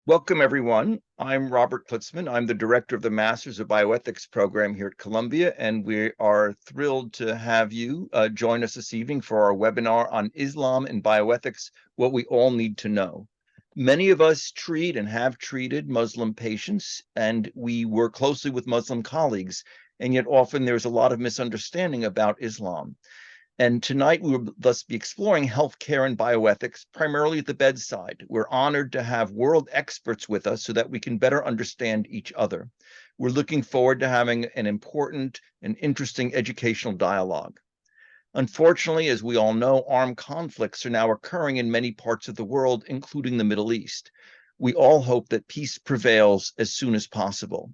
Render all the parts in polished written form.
Welcome, everyone. I'm Robert Klitzman. I'm the director of the Masters of Bioethics program here at Columbia, and we are thrilled to have you join us this evening for our webinar on Islam and bioethics, what we all need to know. Many of us treat and have treated Muslim patients, and we work closely with Muslim colleagues, and yet often there's a lot of misunderstanding about Islam. And tonight we will thus be exploring healthcare and bioethics, primarily at the bedside. We're honored to have world experts with us so that we can better understand each other. We're looking forward to having an important and interesting educational dialogue. Unfortunately, as we all know, armed conflicts are now occurring in many parts of the world, including the Middle East. We all hope that peace prevails as soon as possible.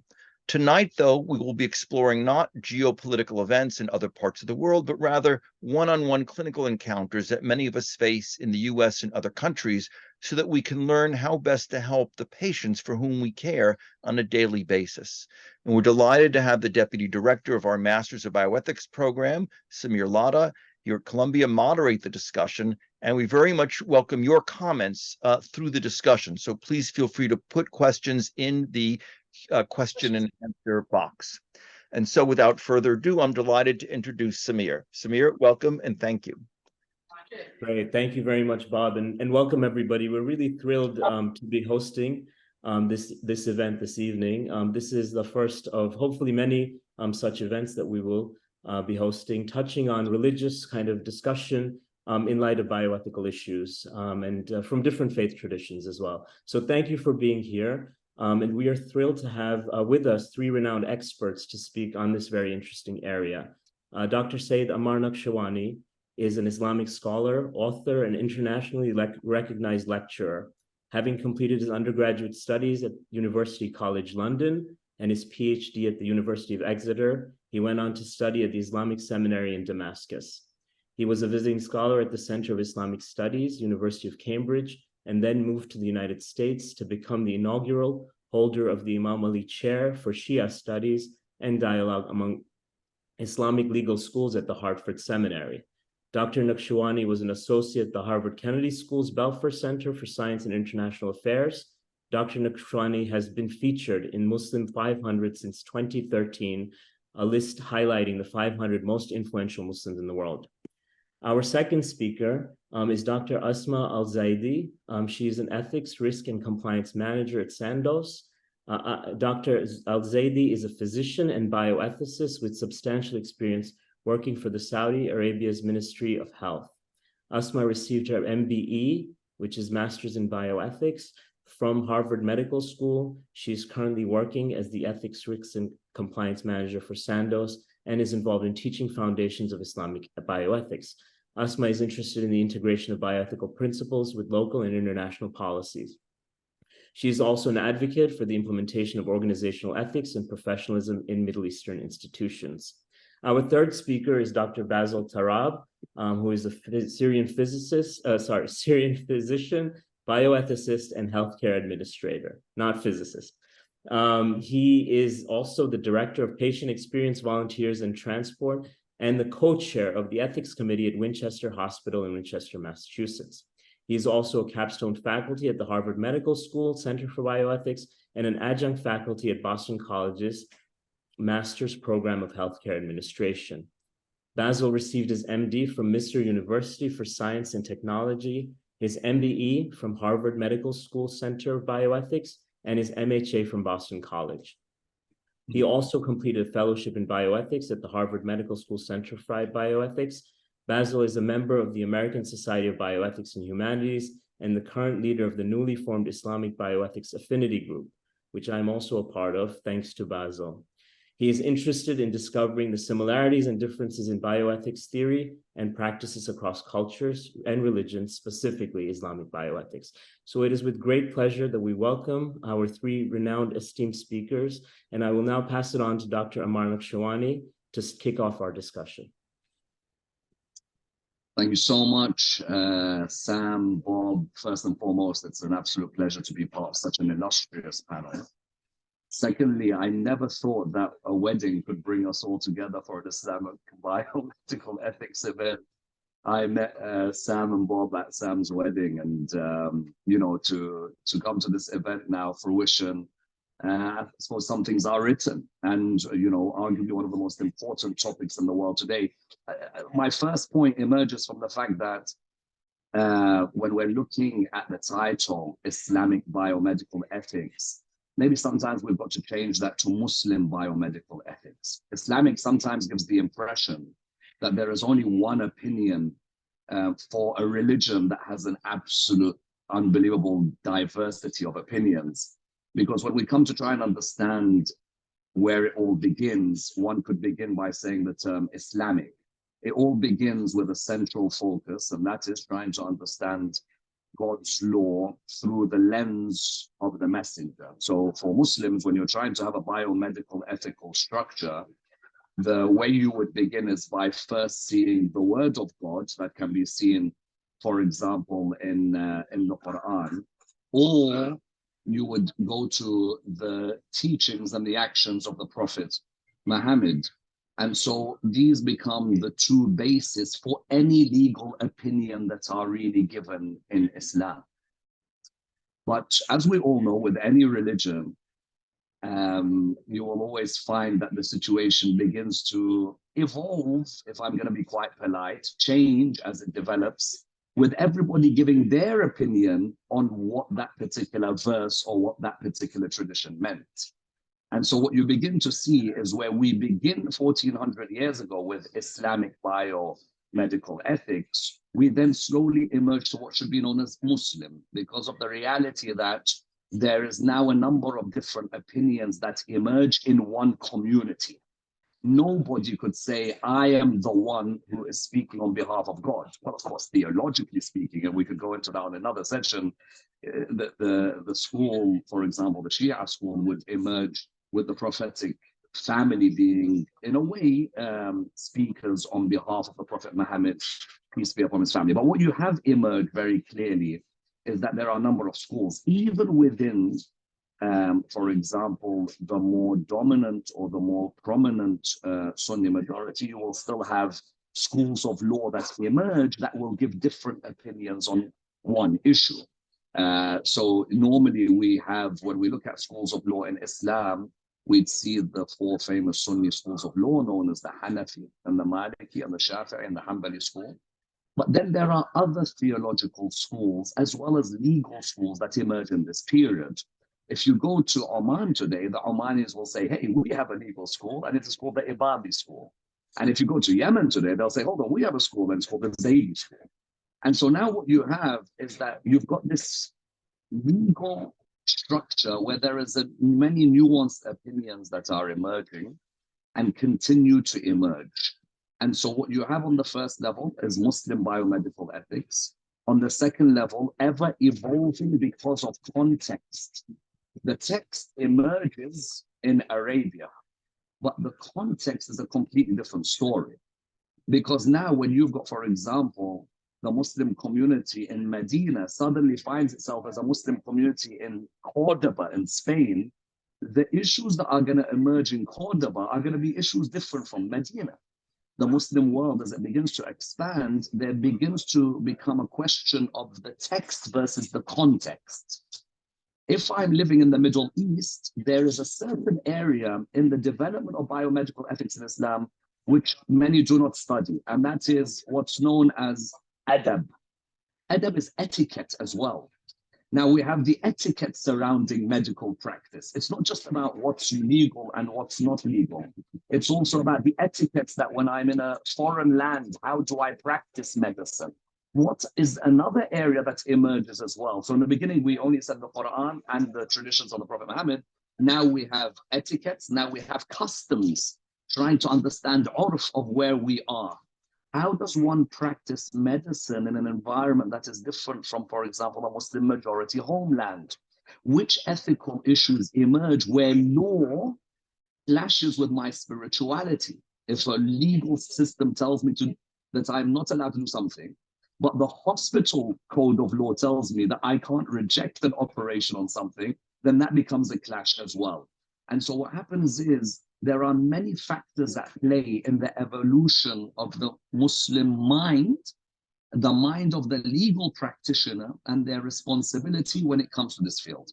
Tonight, though, we will be exploring not geopolitical events in other parts of the world, but rather one-on-one clinical encounters that many of us face in the US and other countries so that we can learn how best to help the patients for whom we care on a daily basis. And we're delighted to have the Deputy Director of our Masters of Bioethics program, Samir Lada, here at Columbia, moderate the discussion, and we very much welcome your comments through the discussion. So please feel free to put questions in the question and answer box. And so without further ado, I'm delighted to introduce Samir. Samir, welcome and thank you. Great. Thank you very much, Bob, and welcome everybody. We're really thrilled to be hosting this event this evening. This is the first of hopefully many such events that we will be hosting, touching on religious kind of discussion in light of bioethical issues and from different faith traditions as well. So thank you for being here. And we are thrilled to have with us three renowned experts to speak on this very interesting area. Dr. Saeed Ammar Naqshwani is an Islamic scholar, author, and internationally recognized lecturer. Having completed his undergraduate studies at University College London and his PhD at the University of Exeter, he went on to study at the Islamic Seminary in Damascus. He was a visiting scholar at the Center of Islamic Studies, University of Cambridge, and then moved to the United States to become the inaugural holder of the Imam Ali Chair for Shia Studies and Dialogue among Islamic Legal Schools at the Hartford Seminary. Dr. Naqshwani was an associate at the Harvard Kennedy School's Belfer Center for Science and International Affairs. Dr. Naqshwani has been featured in Muslim 500 since 2013, a list highlighting the 500 most influential Muslims in the world. Our second speaker is Dr. Asma Al-Zaidi. She is an ethics, risk, and compliance manager at Sandoz. Dr. Al-Zaidi is a physician and bioethicist with substantial experience working for the Saudi Arabia's Ministry of Health. Asma received her MBE, which is Master's in Bioethics, from Harvard Medical School. She's currently working as the Ethics, Risk, and Compliance Manager for Sandoz and is involved in teaching foundations of Islamic bioethics. Asma is interested in the integration of bioethical principles with local and international policies. She is also an advocate for the implementation of organizational ethics and professionalism in Middle Eastern institutions. Our third speaker is Dr. Basil Tarab, who is a Syrian physician, bioethicist, and healthcare administrator, not physicist. He is also the director of patient experience, volunteers, and transport, and the co-chair of the ethics committee at Winchester Hospital in Winchester, Massachusetts. He is also a capstone faculty at the Harvard Medical School Center for Bioethics and an adjunct faculty at Boston College's Master's Program of Healthcare Administration. Basil received his MD from Mister University for Science and Technology, his MBE from Harvard Medical School Center of Bioethics, and his MHA from Boston College. He also completed a fellowship in bioethics at the Harvard Medical School Center for Bioethics. Basil is a member of the American Society of Bioethics and Humanities and the current leader of the newly formed Islamic Bioethics Affinity Group, which I'm also a part of, thanks to Basil. He is interested in discovering the similarities and differences in bioethics theory and practices across cultures and religions, specifically Islamic bioethics. So it is with great pleasure that we welcome our three renowned esteemed speakers, and I will now pass it on to Dr. Ammar Naqshwani to kick off our discussion. Thank you so much, Sam, Bob. First and foremost, it's an absolute pleasure to be part of such an illustrious panel. Secondly, I never thought that a wedding could bring us all together for an Islamic bioethical ethics event. I met Sam and Bob at Sam's wedding, and you know, to come to this event now, fruition. I suppose some things are written, and you know, arguably one of the most important topics in the world today. My first point emerges from the fact that when we're looking at the title Islamic biomedical ethics, maybe sometimes we've got to change that to Muslim biomedical ethics. Islamic sometimes gives the impression that there is only one opinion for a religion that has an absolute unbelievable diversity of opinions. Because when we come to try and understand where it all begins, one could begin by saying the term Islamic. It all begins with a central focus, and that is trying to understand God's law through the lens of the messenger. So for Muslims, when you're trying to have a biomedical ethical structure, the way you would begin is by first seeing the word of God that can be seen, for example, in the Quran, or you would go to the teachings and the actions of the Prophet Muhammad. And so these become the two bases for any legal opinion that are really given in Islam. But as we all know, with any religion, you will always find that the situation begins to evolve, if I'm going to be quite polite, change as it develops, with everybody giving their opinion on what that particular verse or what that particular tradition meant. And so what you begin to see is where we begin 1400 years ago with Islamic biomedical ethics, we then slowly emerge to what should be known as Muslim, because of the reality that there is now a number of different opinions that emerge in one community. Nobody could say, I am the one who is speaking on behalf of God. Well, of course, theologically speaking, and we could go into that in another section, the school, for example, the Shia school would emerge with the prophetic family being, in a way, speakers on behalf of the Prophet Muhammad, peace be upon his family. But what you have emerged very clearly is that there are a number of schools, even within, for example, the more dominant or the more prominent Sunni majority, you will still have schools of law that emerge that will give different opinions on one issue. So normally we have, when we look at schools of law in Islam, we'd see the four famous Sunni schools of law known as the Hanafi and the Maliki and the Shafi'i and the Hanbali school. But then there are other theological schools as well as legal schools that emerge in this period. If you go to Oman today, the Omanis will say, hey, we have a legal school, and it is called the Ibadi school. And if you go to Yemen today, they'll say, hold on, we have a school, and it's called the Zaydi school. And so now what you have is that you've got this legal structure where there is many nuanced opinions that are emerging and continue to emerge. And so what you have on the first level is Muslim biomedical ethics. On the second level, ever evolving because of context. The text emerges in Arabia, but the context is a completely different story. Because now when you've got, for example, the Muslim community in Medina suddenly finds itself as a Muslim community in Cordoba in Spain, the issues that are going to emerge in Cordoba are going to be issues different from Medina. The Muslim world, as it begins to expand, there begins to become a question of the text versus the context. If I'm living in the Middle East, there is a certain area in the development of biomedical ethics in Islam which many do not study, and that is what's known as adab. Adab is etiquette as well. Now we have the etiquette surrounding medical practice. It's not just about what's legal and what's not legal. It's also about the etiquettes that when I'm in a foreign land, how do I practice medicine? What is another area that emerges as well? So in the beginning, we only said the Quran and the traditions of the Prophet Muhammad. Now we have etiquettes. Now we have customs, trying to understand urf of where we are. How does one practice medicine in an environment that is different from, for example, a Muslim majority homeland? Which ethical issues emerge where law clashes with my spirituality? If a legal system tells me that I'm not allowed to do something, but the hospital code of law tells me that I can't reject an operation on something, then that becomes a clash as well. And so what happens is, there are many factors at play in the evolution of the Muslim mind the mind of the legal practitioner and their responsibility when it comes to this field.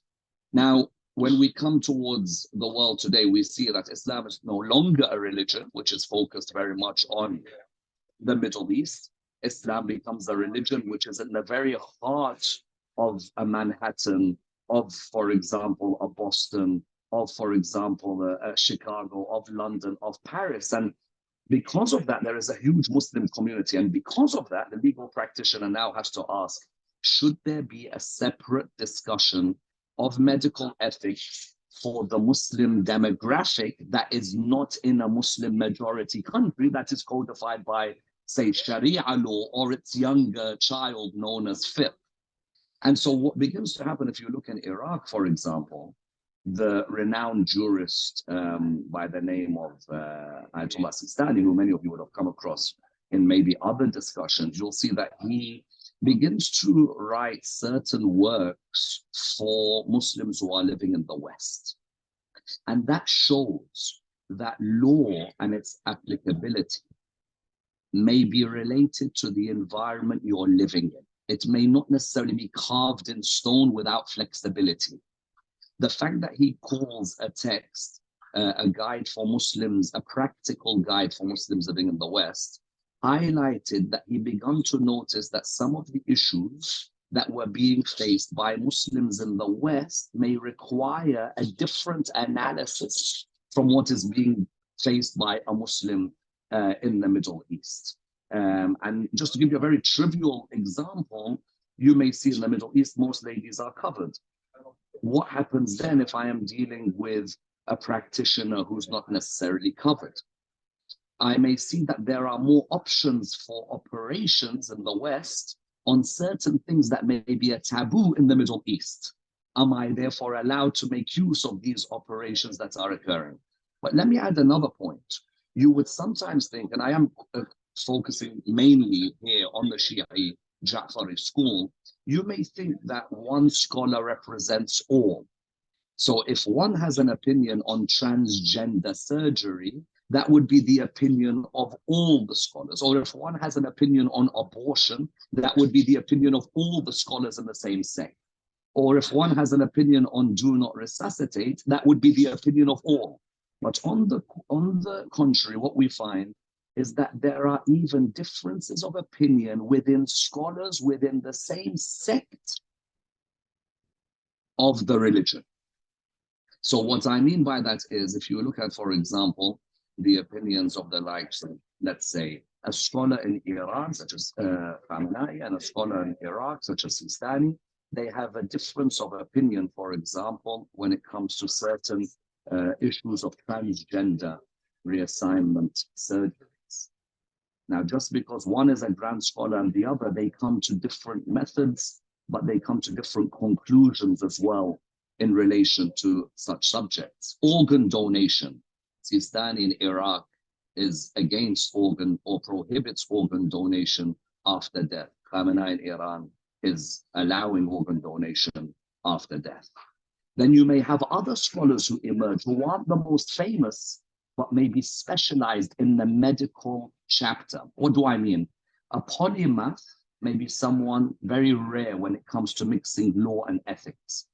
Now, when we come towards the world today, we see that Islam is no longer a religion, which is focused very much on the Middle East. Islam becomes a religion which is in the very heart of a Manhattan, of, for example, a Boston, of, for example, a Chicago, of London, of Paris. And because of that, there is a huge Muslim community. And because of that, the legal practitioner now has to ask, should there be a separate discussion of medical ethics for the Muslim demographic that is not in a Muslim majority country that is codified by, say, Sharia law, or its younger child known as fiqh? And so what begins to happen, if you look in Iraq, for example, the renowned jurist by the name of Ayatollah Sistani, who many of you would have come across in maybe other discussions, you'll see that he begins to write certain works for Muslims who are living in the West. And that shows that law and its applicability may be related to the environment you're living in. It may not necessarily be carved in stone without flexibility. The fact that he calls a text a guide for Muslims, a practical guide for Muslims living in the West, highlighted that he began to notice that some of the issues that were being faced by Muslims in the West may require a different analysis from what is being faced by a Muslim in the Middle East. And just to give you a very trivial example, you may see in the Middle East, most ladies are covered. What happens then if I am dealing with a practitioner who's not necessarily covered? I may see that there are more options for operations in the West on certain things that may be a taboo in the Middle East. Am I therefore allowed to make use of these operations that are occurring? But let me add another point. You would sometimes think, and I am focusing mainly here on the Shia Ja'fari school, you may think that one scholar represents all. So if one has an opinion on transgender surgery, that would be the opinion of all the scholars. Or if one has an opinion on abortion, that would be the opinion of all the scholars in the same sect. Or if one has an opinion on do not resuscitate, that would be the opinion of all. But on the contrary, what we find is that there are even differences of opinion within scholars within the same sect of the religion. So what I mean by that is, if you look at, for example, the opinions of the likes of, let's say, a scholar in Iran, such as Khamenei, and a scholar in Iraq, such as Sistani, they have a difference of opinion, for example, when it comes to certain issues of transgender reassignment surgeries. Now, just because one is a grand scholar and the other, they come to different methods, but they come to different conclusions as well in relation to such subjects. Organ donation. Sistani in Iraq is against organ or prohibits organ donation after death. Khamenei in Iran is allowing organ donation after death. Then you may have other scholars who emerge who aren't the most famous, but may be specialized in the medical chapter. What do I mean? A polymath may be someone very rare when it comes to mixing law and ethics.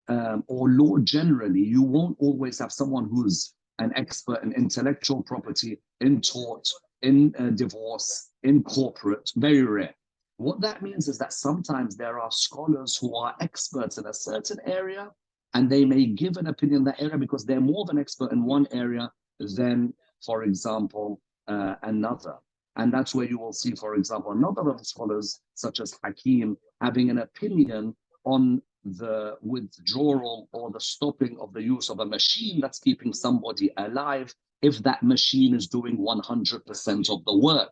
Or law generally, you won't always have someone who's an expert in intellectual property, in tort, in divorce, in corporate, very rare. What that means is that sometimes there are scholars who are experts in a certain area, and they may give an opinion in that area because they're more of an expert in one area than, for example, another. And that's where you will see, for example, another of the scholars, such as Hakim, having an opinion on the withdrawal or the stopping of the use of a machine that's keeping somebody alive if that machine is doing 100% of the work.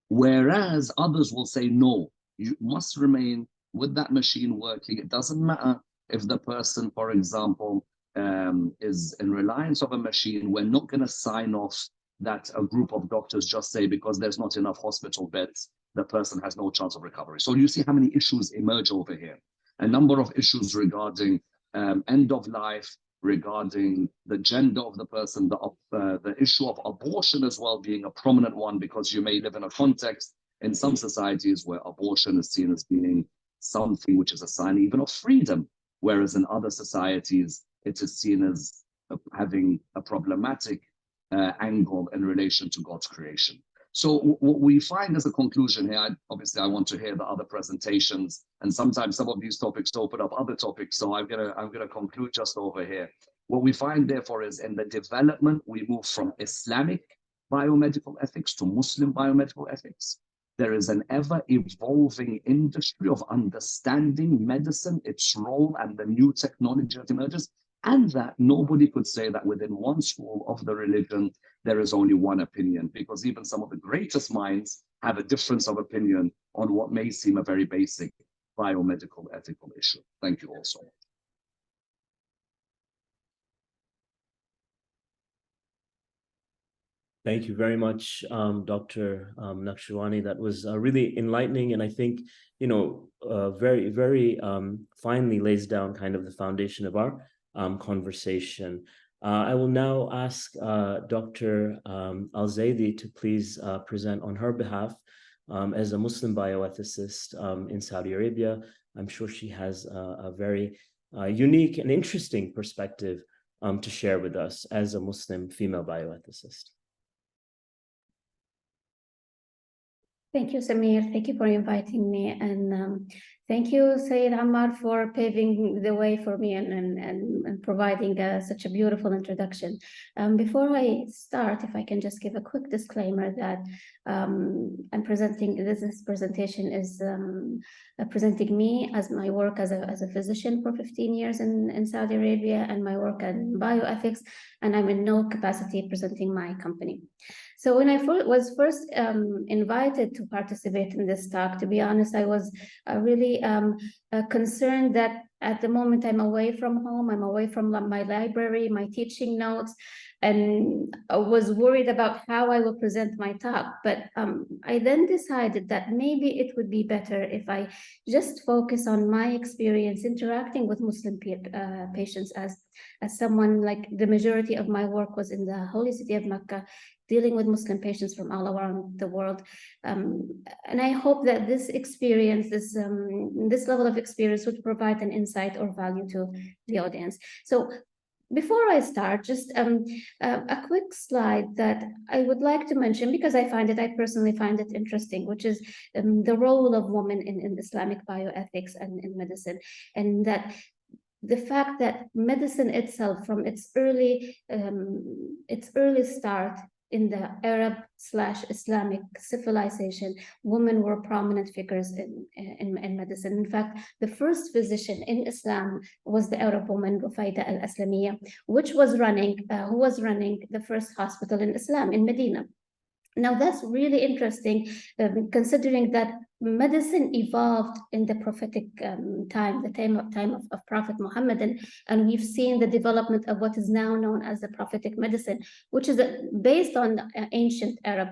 Whereas others will say, no, you must remain with that machine working. It doesn't matter if the person, for example, is in reliance of a machine. We're not going to sign off that a group of doctors just say because there's not enough hospital beds, the person has no chance of recovery. So you see how many issues emerge over here. A number of issues regarding end of life, regarding the gender of the person, the issue of abortion as well being a prominent one, because you may live in a context in some societies where abortion is seen as being something which is a sign even of freedom, whereas in other societies, it is seen as having a problematic angle in relation to God's creation. So what we find as a conclusion here, obviously I want to hear the other presentations, and sometimes some of these topics open up other topics, so I'm gonna conclude just over here. What we find, therefore, is in the development, we move from Islamic biomedical ethics to Muslim biomedical ethics. There is an ever-evolving industry of understanding medicine, its role, and the new technology that emerges, and that nobody could say that within one school of the religion, there is only one opinion, because even some of the greatest minds have a difference of opinion on what may seem a very basic biomedical ethical issue. Thank you all so much. Thank you very much, Dr. Naqshbandi. That was really enlightening, and I think, you know, very, very finely lays down kind of the foundation of our conversation. I will now ask Dr. Al-Zaidi to please present on her behalf as a Muslim bioethicist in Saudi Arabia. I'm sure she has a very unique and interesting perspective to share with us as a Muslim female bioethicist. Thank you, Samir. Thank you for inviting me. And thank you, Sayyid Ammar, for paving the way for me and providing such a beautiful introduction. Before I start, if I can just give a quick disclaimer that I'm presenting, this presentation is presenting me as my work as a physician for 15 years in Saudi Arabia and my work in bioethics, and I'm in no capacity presenting my company. So when I was first invited to participate in this talk, to be honest, I was really concerned that at the moment I'm away from home, I'm away from my library, my teaching notes, and I was worried about how I will present my talk. But I then decided that maybe it would be better if I just focus on my experience interacting with Muslim patients as someone, like the majority of my work was in the holy city of Mecca, dealing with Muslim patients from all around the world. And I hope that this experience, this level of experience would provide an insight or value to the audience. So before I start, just a quick slide that I would like to mention, because I personally find it interesting, which is the role of women in Islamic bioethics and in medicine, and that the fact that medicine itself, from its early start in the Arab/Islamic civilization, women were prominent figures in medicine. In fact, the first physician in Islam was the Arab woman, Rufaida al-Aslamiyya, who was running the first hospital in Islam in Medina. Now that's really interesting, considering that medicine evolved in the prophetic time, the time of Prophet Muhammad, and we've seen the development of what is now known as the prophetic medicine, which is based on ancient Arab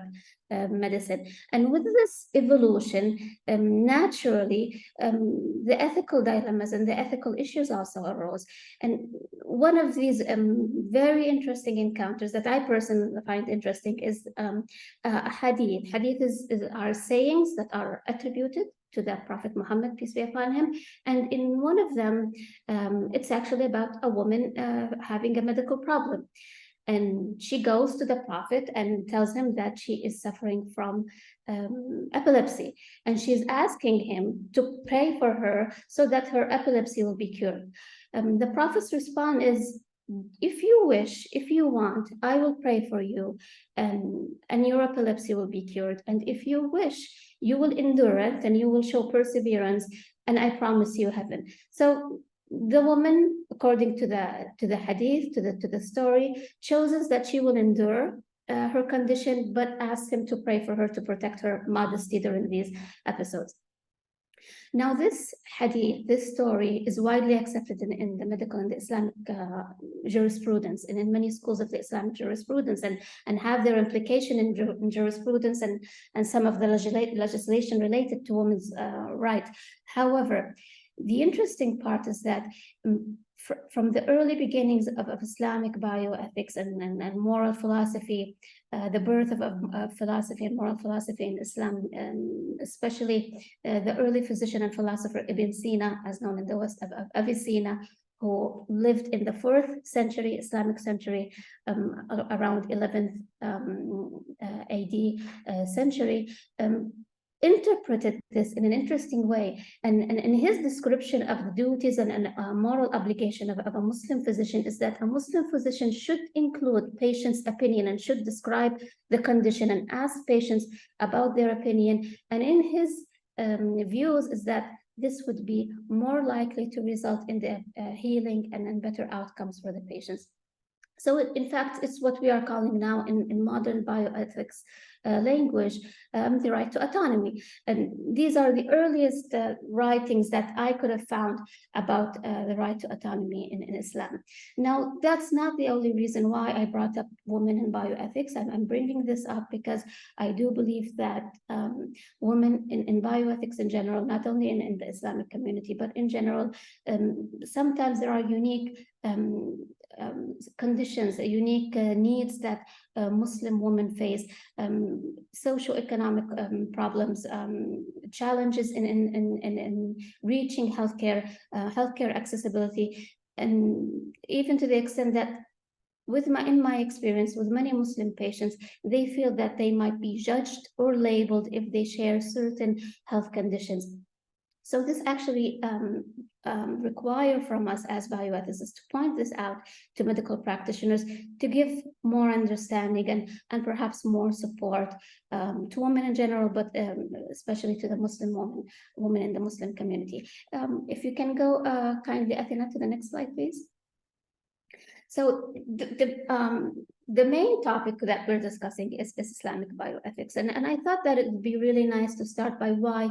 medicine. And with this evolution, naturally, the ethical dilemmas and the ethical issues also arose. And one of these very interesting encounters that I personally find interesting is a hadith. Hadith are sayings that are attributed to the Prophet Muhammad, peace be upon him. And in one of them, it's actually about a woman having a medical problem. And she goes to the Prophet and tells him that she is suffering from epilepsy. And she's asking him to pray for her so that her epilepsy will be cured. The Prophet's response is, if you wish, if you want, I will pray for you and your epilepsy will be cured. And if you wish, you will endure it and you will show perseverance, and I promise you heaven. So the woman, according to the hadith, to the story, chooses that she will endure her condition, but asks him to pray for her to protect her modesty during these episodes. Now, this hadith, this story, is widely accepted in the medical and the Islamic jurisprudence, and in many schools of the Islamic jurisprudence, and have their implication in jurisprudence and some of the legislation related to women's rights. However, The interesting part is that from the early beginnings of Islamic bioethics and moral philosophy, the birth of philosophy and moral philosophy in Islam, especially the early physician and philosopher Ibn Sina, as known in the West, of Avicenna, who lived in the 4th century, Islamic century, around 11th AD century, interpreted this in an interesting way. And in his description of the duties and moral obligation of a Muslim physician is that a Muslim physician should include patients' opinion and should describe the condition and ask patients about their opinion. And in his views is that this would be more likely to result in the healing and better outcomes for the patients. So in fact, it's what we are calling now in modern bioethics language, the right to autonomy. And these are the earliest writings that I could have found about the right to autonomy in Islam. Now, that's not the only reason why I brought up women in bioethics. I'm bringing this up because I do believe that women in bioethics in general, not only in the Islamic community, but in general, sometimes there are unique conditions, unique needs that Muslim women face, socioeconomic problems, challenges in reaching healthcare accessibility, and even to the extent that in my experience with many Muslim patients, they feel that they might be judged or labeled if they share certain health conditions. So this actually require from us as bioethicists to point this out to medical practitioners to give more understanding and perhaps more support to women in general, but especially to the Muslim women in the Muslim community. If you can go kindly, Athina, to the next slide, please. So the main topic that we're discussing is Islamic bioethics, and I thought that it would be really nice to start by why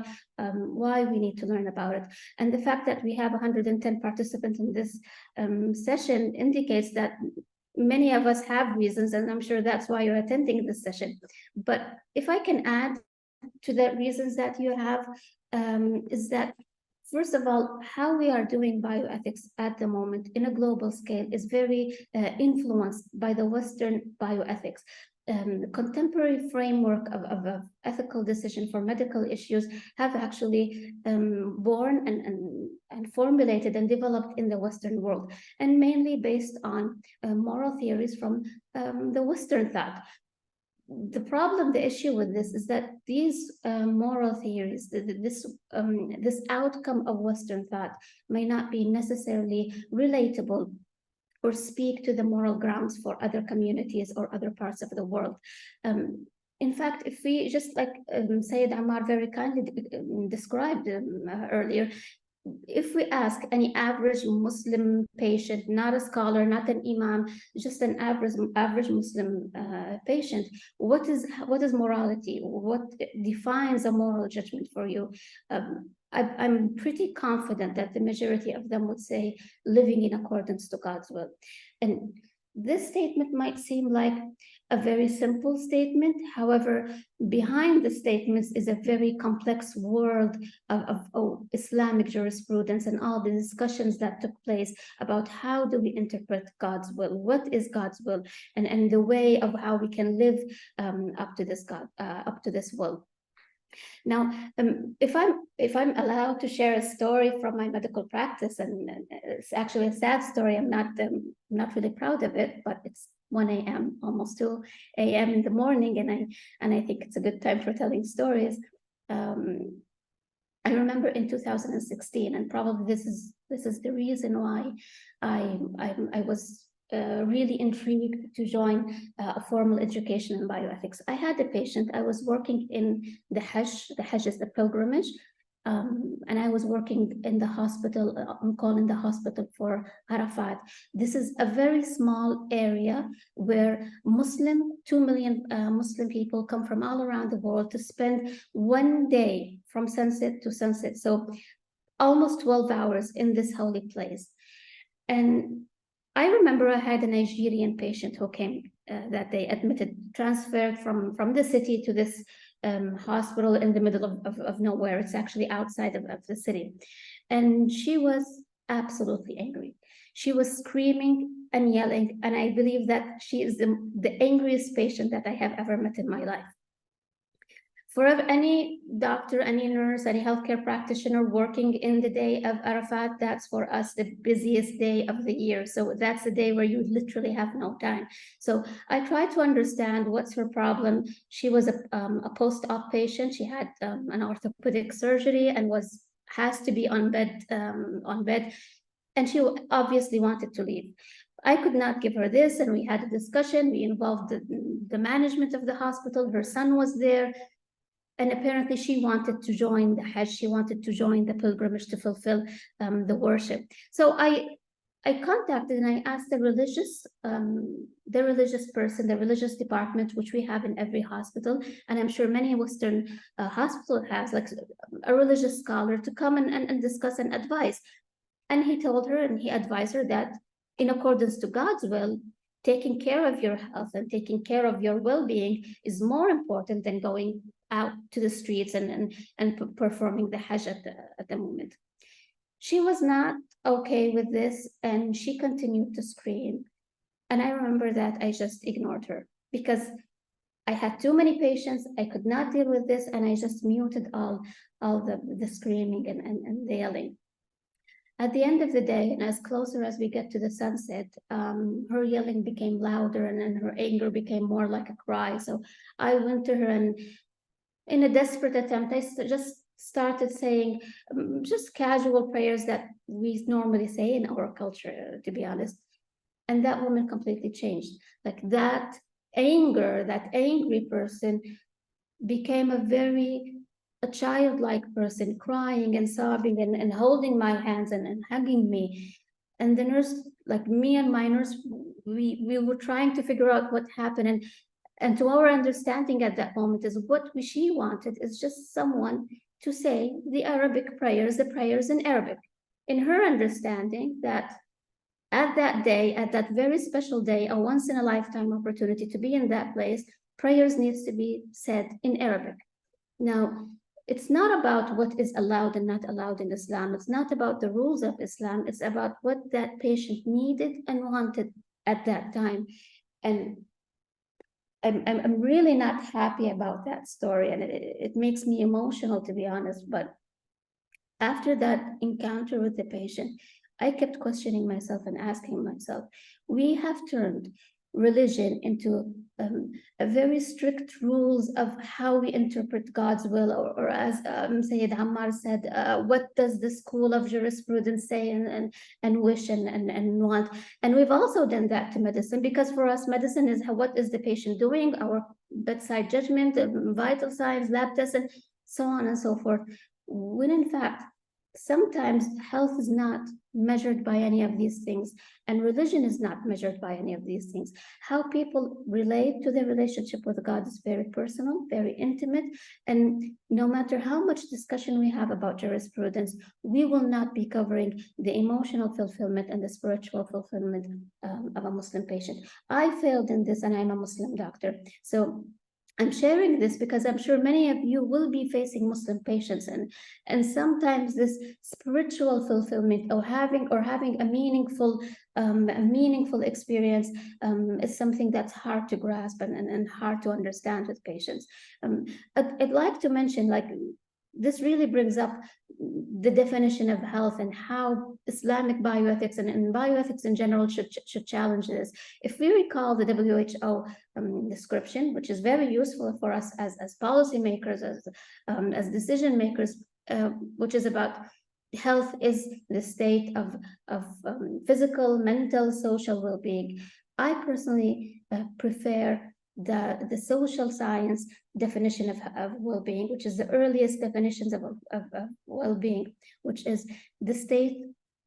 we need to learn about it. And the fact that we have 110 participants in this session indicates that many of us have reasons, and I'm sure that's why you're attending this session. But if I can add to the reasons that you have, is that first of all, how we are doing bioethics at the moment in a global scale is very influenced by the Western bioethics. The contemporary framework of ethical decision for medical issues have actually born and formulated and developed in the Western world, and mainly based on moral theories from the Western thought. The issue with this is that these moral theories, this outcome of Western thought may not be necessarily relatable or speak to the moral grounds for other communities or other parts of the world. In fact, if we just like Sayyid Ammar very kindly described earlier, if we ask any average Muslim patient, not a scholar, not an imam, just an average Muslim patient, what is morality? What defines a moral judgment for you? I'm pretty confident that the majority of them would say living in accordance to God's will. And this statement might seem like a very simple statement. However, behind the statements is a very complex world of Islamic jurisprudence and all the discussions that took place about how do we interpret God's will, what is God's will, and the way of how we can live up to this will. Now, if I'm allowed to share a story from my medical practice, and it's actually a sad story, I'm not really proud of it, but it's 1 a.m., almost 2 a.m. in the morning, and I think it's a good time for telling stories. I remember in 2016, and probably this is the reason why I was really intrigued to join a formal education in bioethics. I had a patient. I was working in the Hajj. The Hajj is the pilgrimage. And I was working in the hospital, on call in the hospital for Arafat. This is a very small area where 2 million Muslim people come from all around the world to spend 1 day from sunset to sunset. So almost 12 hours in this holy place. And I remember I had a Nigerian patient who came that day, transferred from the city to this hospital in the middle of nowhere. It's actually outside of the city. And she was absolutely angry. She was screaming and yelling, and I believe that she is the angriest patient that I have ever met in my life. For any doctor, any nurse, any healthcare practitioner working in the day of Arafat, that's for us the busiest day of the year. So that's the day where you literally have no time. So I tried to understand what's her problem. She was a post-op patient. She had an orthopedic surgery and has to be on bed, and she obviously wanted to leave. I could not give her this, and we had a discussion. We involved the management of the hospital. Her son was there. And apparently she wanted to join the Hajj, she wanted to join the pilgrimage to fulfill the worship. So I contacted and I asked the religious person, the religious department, which we have in every hospital, and I'm sure many Western hospital has, like a religious scholar, to come and discuss and advise. And he told her and he advised her that in accordance to God's will, taking care of your health and taking care of your well-being is more important than going out to the streets and performing the Hajj at the moment. She was not okay with this, and she continued to scream. And I remember that I just ignored her because I had too many patients. I could not deal with this, and I just muted all the screaming and the yelling. At the end of the day, and as closer as we get to the sunset, her yelling became louder, and her anger became more like a cry. So I went to her, and in a desperate attempt, I just started saying just casual prayers that we normally say in our culture, to be honest. And that woman completely changed. Like that anger, that angry person became a childlike person, crying and sobbing and holding my hands and hugging me. And the nurse, like me and my nurse, we were trying to figure out what happened. And to our understanding at that moment is what she wanted is just someone to say the Arabic prayers, the prayers in Arabic. In her understanding that at that day, at that very special day, a once in a lifetime opportunity to be in that place, prayers needs to be said in Arabic. Now, it's not about what is allowed and not allowed in Islam. It's not about the rules of Islam. It's about what that patient needed and wanted at that time. And I'm really not happy about that story, and it makes me emotional, to be honest. But after that encounter with the patient, I kept questioning myself and asking myself, we have turned religion into a very strict rules of how we interpret God's will, or as Sayyid Ammar said, what does the school of jurisprudence say and wish and want. And we've also done that to medicine, because for us, medicine is what is the patient doing, our bedside judgment, vital signs, lab tests, and so on and so forth. When in fact, sometimes health is not measured by any of these things, and religion is not measured by any of these things. How people relate to their relationship with God is very personal, very intimate, and no matter how much discussion we have about jurisprudence, we will not be covering the emotional fulfillment and the spiritual fulfillment of a Muslim patient. I failed in this, and I'm a Muslim doctor. So I'm sharing this because I'm sure many of you will be facing Muslim patients, and sometimes this spiritual fulfillment or having a meaningful experience is something that's hard to grasp and hard to understand with patients. I'd like to mention, like, this really brings up the definition of health and how Islamic bioethics and bioethics in general should challenge this. If we recall the WHO description, which is very useful for us as policymakers, as decision makers, which is about health is the state of physical, mental, social well-being. I personally prefer the social science definition of well-being, which is the earliest definitions of well-being, which is the state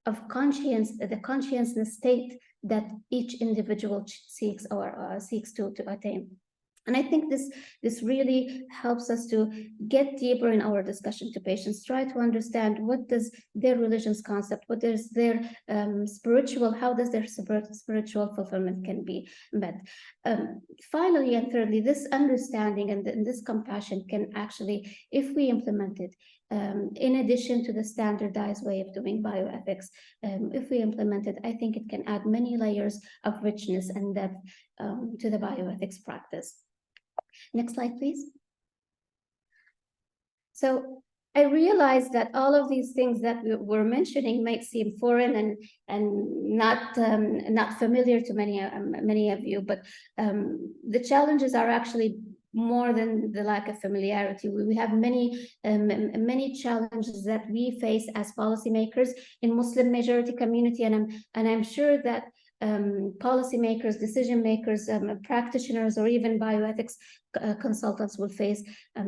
of conscience, the conscientiousness state that each individual seeks to attain. And I think this really helps us to get deeper in our discussion to patients, try to understand what does their religion's concept, what is their spiritual, how does their spiritual fulfillment can be met. Finally and thirdly, this understanding and this compassion can actually, if we implement it, in addition to the standardized way of doing bioethics. If we implement it, I think it can add many layers of richness and depth to the bioethics practice. Next slide, please. So I realized that all of these things that we're mentioning might seem foreign and not familiar to many of you, but the challenges are actually more than the lack of familiarity. We have many challenges that we face as policymakers in Muslim majority community, and I'm sure that policymakers, decision makers, practitioners, or even bioethics consultants will face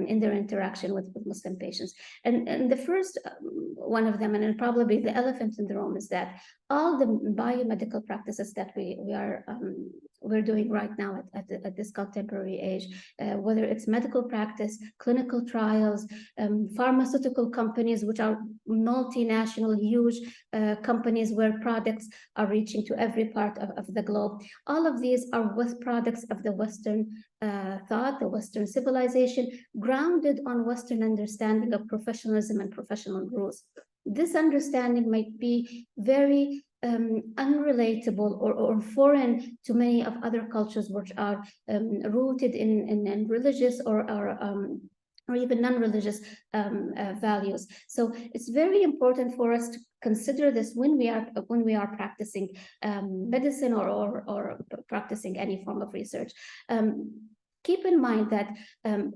in their interaction with Muslim patients. And the first one of them, and probably the elephant in the room, is that all the biomedical practices that we're doing right now at this contemporary age, whether it's medical practice, clinical trials, pharmaceutical companies, which are multinational, huge companies where products are reaching to every part of the globe. All of these are products of the Western thought, the Western civilization, grounded on Western understanding of professionalism and professional rules. This understanding might be very unrelatable or foreign to many of other cultures which are rooted in religious or even non-religious values. So it's very important for us to consider this when we are practicing medicine or practicing any form of research. Keep in mind that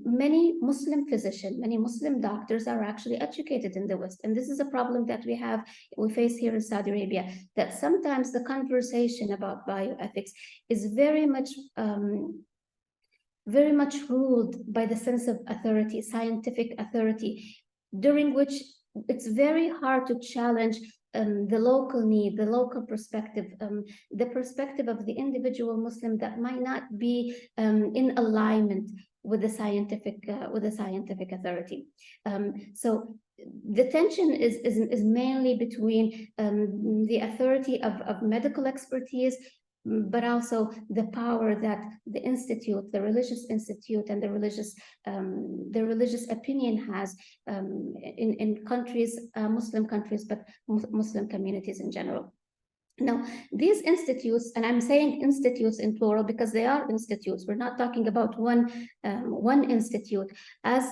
many Muslim physicians, many Muslim doctors are actually educated in the West. And this is a problem that we face here in Saudi Arabia, that sometimes the conversation about bioethics is very much ruled by the sense of authority, scientific authority, during which it's very hard to challenge the local need, the local perspective, the perspective of the individual Muslim that might not be in alignment with the scientific authority. So the tension is mainly between the authority of medical expertise, but also the power that the institute, the religious institute, and the religious opinion has in countries, Muslim countries, but Muslim communities in general. Now, these institutes, and I'm saying institutes in plural because they are institutes. We're not talking about one institute. As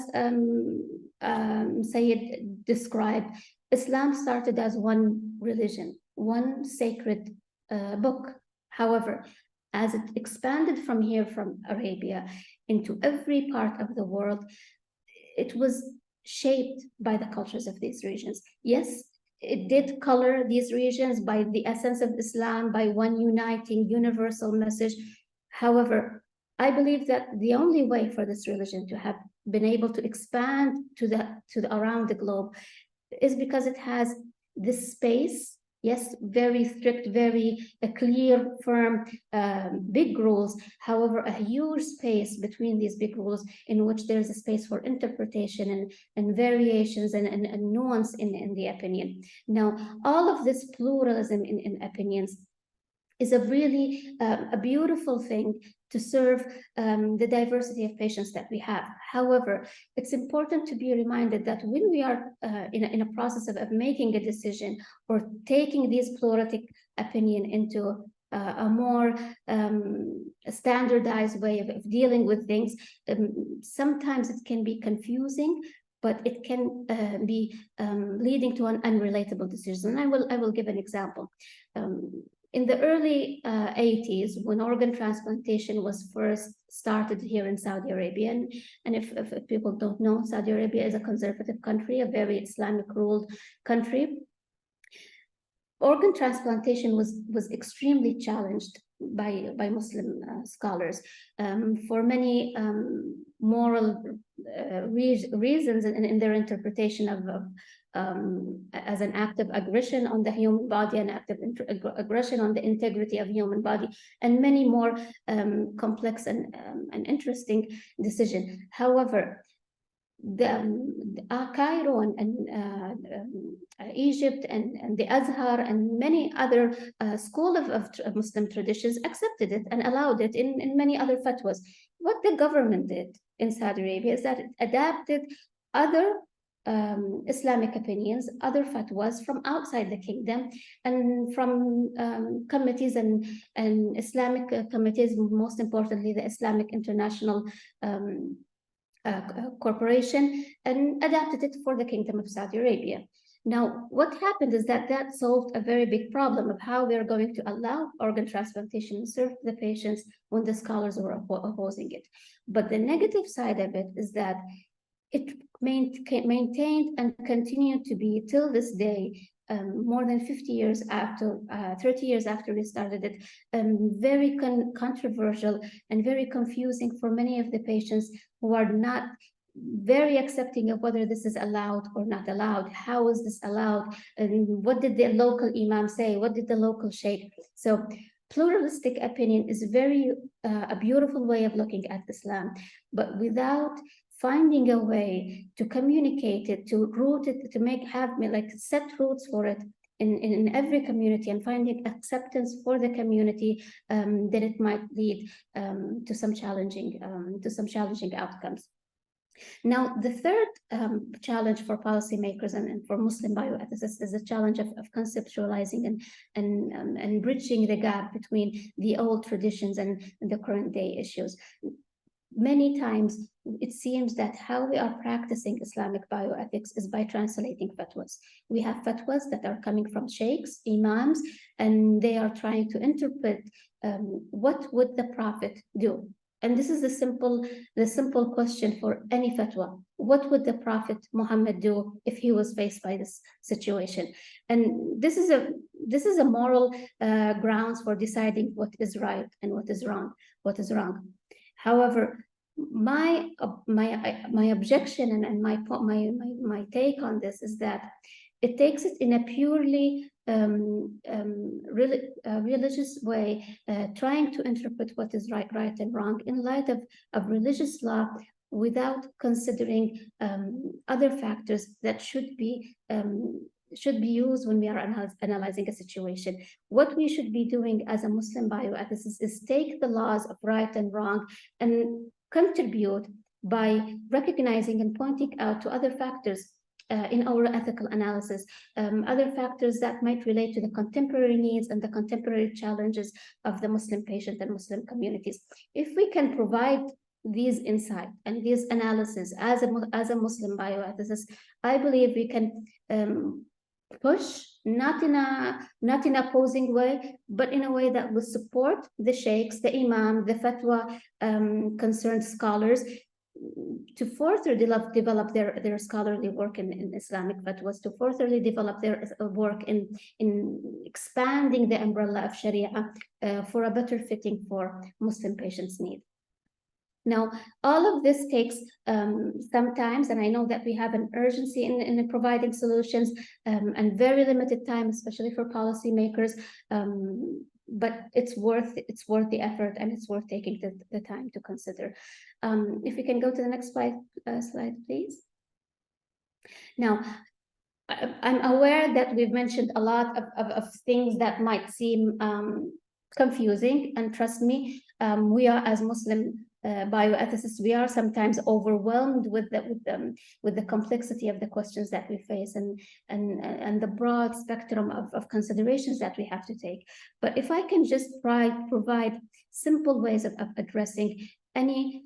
Sayyid described, Islam started as one religion, one sacred book. However, as it expanded from Arabia into every part of the world, it was shaped by the cultures of these regions. Yes, it did color these regions by the essence of Islam, by one uniting universal message. However, I believe that the only way for this religion to have been able to expand around the globe is because it has this space. Yes, very strict, very clear, firm, big rules. However, a huge space between these big rules in which there's a space for interpretation and variations and nuance in the opinion. Now, all of this pluralism in opinions is a really a beautiful thing to serve the diversity of patients that we have. However, it's important to be reminded that when we are in a process of making a decision or taking these pluralistic opinion into a more standardized way of dealing with things, sometimes it can be confusing, but it can be leading to an unrelatable decision. And I will give an example. In the early 80s, when organ transplantation was first started here in Saudi Arabia, and if people don't know, Saudi Arabia is a conservative country, a very Islamic-ruled country. Organ transplantation was extremely challenged by Muslim scholars for many moral reasons in their interpretation of as an act of aggression on the human body, an act of aggression on the integrity of human body, and many more complex and interesting decisions. However, Cairo and Egypt and the Azhar and many other school of Muslim traditions accepted it and allowed it in many other fatwas. What the government did in Saudi Arabia is that it adapted other Islamic opinions, other fatwas from outside the kingdom, and from committees and Islamic committees, most importantly, the Islamic International Corporation, and adapted it for the Kingdom of Saudi Arabia. Now, what happened is that solved a very big problem of how we are going to allow organ transplantation and serve the patients when the scholars were opposing it. But the negative side of it is that it maintained and continued to be till this day, more than 50 years after, 30 years after we started it, very controversial and very confusing for many of the patients who are not very accepting of whether this is allowed or not allowed. How is this allowed? And what did the local imam say? What did the local sheikh? So pluralistic opinion is very a beautiful way of looking at Islam, but without finding a way to communicate it, to root it, to set roots for it in every community, and finding acceptance for the community, then it might lead to some challenging outcomes. Now, the third challenge for policymakers and for Muslim bioethicists is the challenge of conceptualizing and bridging the gap between the old traditions and the current day issues. Many times, it seems that how we are practicing Islamic bioethics is by translating fatwas. We have fatwas that are coming from sheikhs, imams, and they are trying to interpret what would the Prophet do. And this is the simple question for any fatwa. What would the Prophet Muhammad do if he was faced by this situation? And this is a moral grounds for deciding what is right and what is wrong. However, my objection and my take on this is that it takes it in a purely religious way, trying to interpret what is right and wrong in light of religious law, without considering other factors that should be used when we are analyzing a situation. What we should be doing as a Muslim bioethicist is take the laws of right and wrong and contribute by recognizing and pointing out to other factors in our ethical analysis, other factors that might relate to the contemporary needs and the contemporary challenges of the Muslim patient and Muslim communities. If we can provide these insights and these analysis as a Muslim bioethicist, I believe we can push, not in an opposing way, but in a way that will support the sheikhs, the imam, the fatwa concerned scholars, to further develop their scholarly work in Islamic fatwas, to further develop their work in expanding the umbrella of Sharia for a better fitting for Muslim patients' need. Now, all of this takes some time, and I know that we have an urgency in providing solutions and very limited time, especially for policymakers. But it's worth the effort, and it's worth taking the time to consider. If we can go to the next slide, please. Now, I'm aware that we've mentioned a lot of things that might seem confusing, and trust me, we are, as Muslim bioethicists, we are sometimes overwhelmed with the complexity of the questions that we face and the broad spectrum of considerations that we have to take. But if I can just provide simple ways of addressing any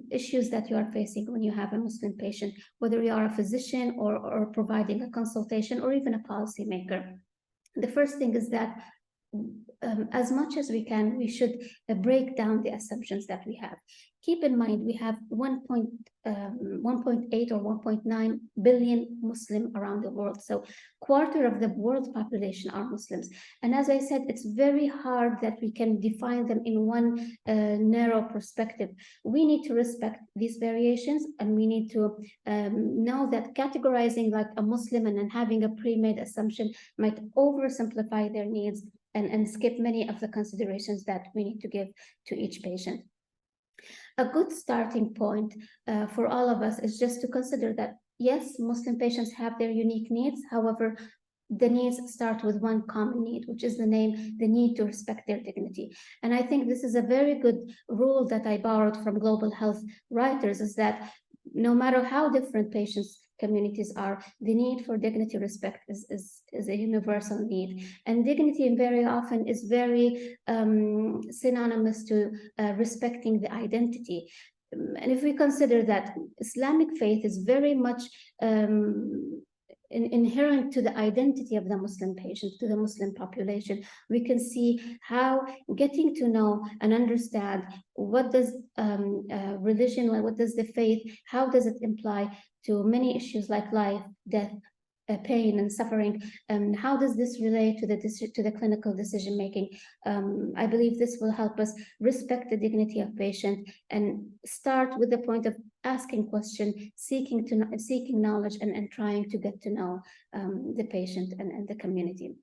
issues that you are facing when you have a Muslim patient, whether you are a physician or providing a consultation or even a policymaker. The first thing is that as much as we can, we should break down the assumptions that we have. Keep in mind, we have 1.8 or 1.9 billion Muslim around the world. So quarter of the world's population are Muslims. And as I said, it's very hard that we can define them in one narrow perspective. We need to respect these variations, and we need to know that categorizing like a Muslim and then having a pre-made assumption might oversimplify their needs and skip many of the considerations that we need to give to each patient. A good starting point for all of us is just to consider that, yes, Muslim patients have their unique needs. However, the needs start with one common need, which is the need to respect their dignity. And I think this is a very good rule that I borrowed from global health writers, is that no matter how different patients communities are the need for dignity, respect is a universal need. And dignity very often is very synonymous to respecting the identity. And if we consider that Islamic faith is very much inherent to the identity of the Muslim patient, to the Muslim population, we can see how getting to know and understand what does religion, what does the faith, how does it imply to many issues like life, death, pain and suffering, how does this relate to the clinical decision making? I believe this will help us respect the dignity of patient and start with the point of asking question, seeking knowledge, and trying to get to know the patient and the community.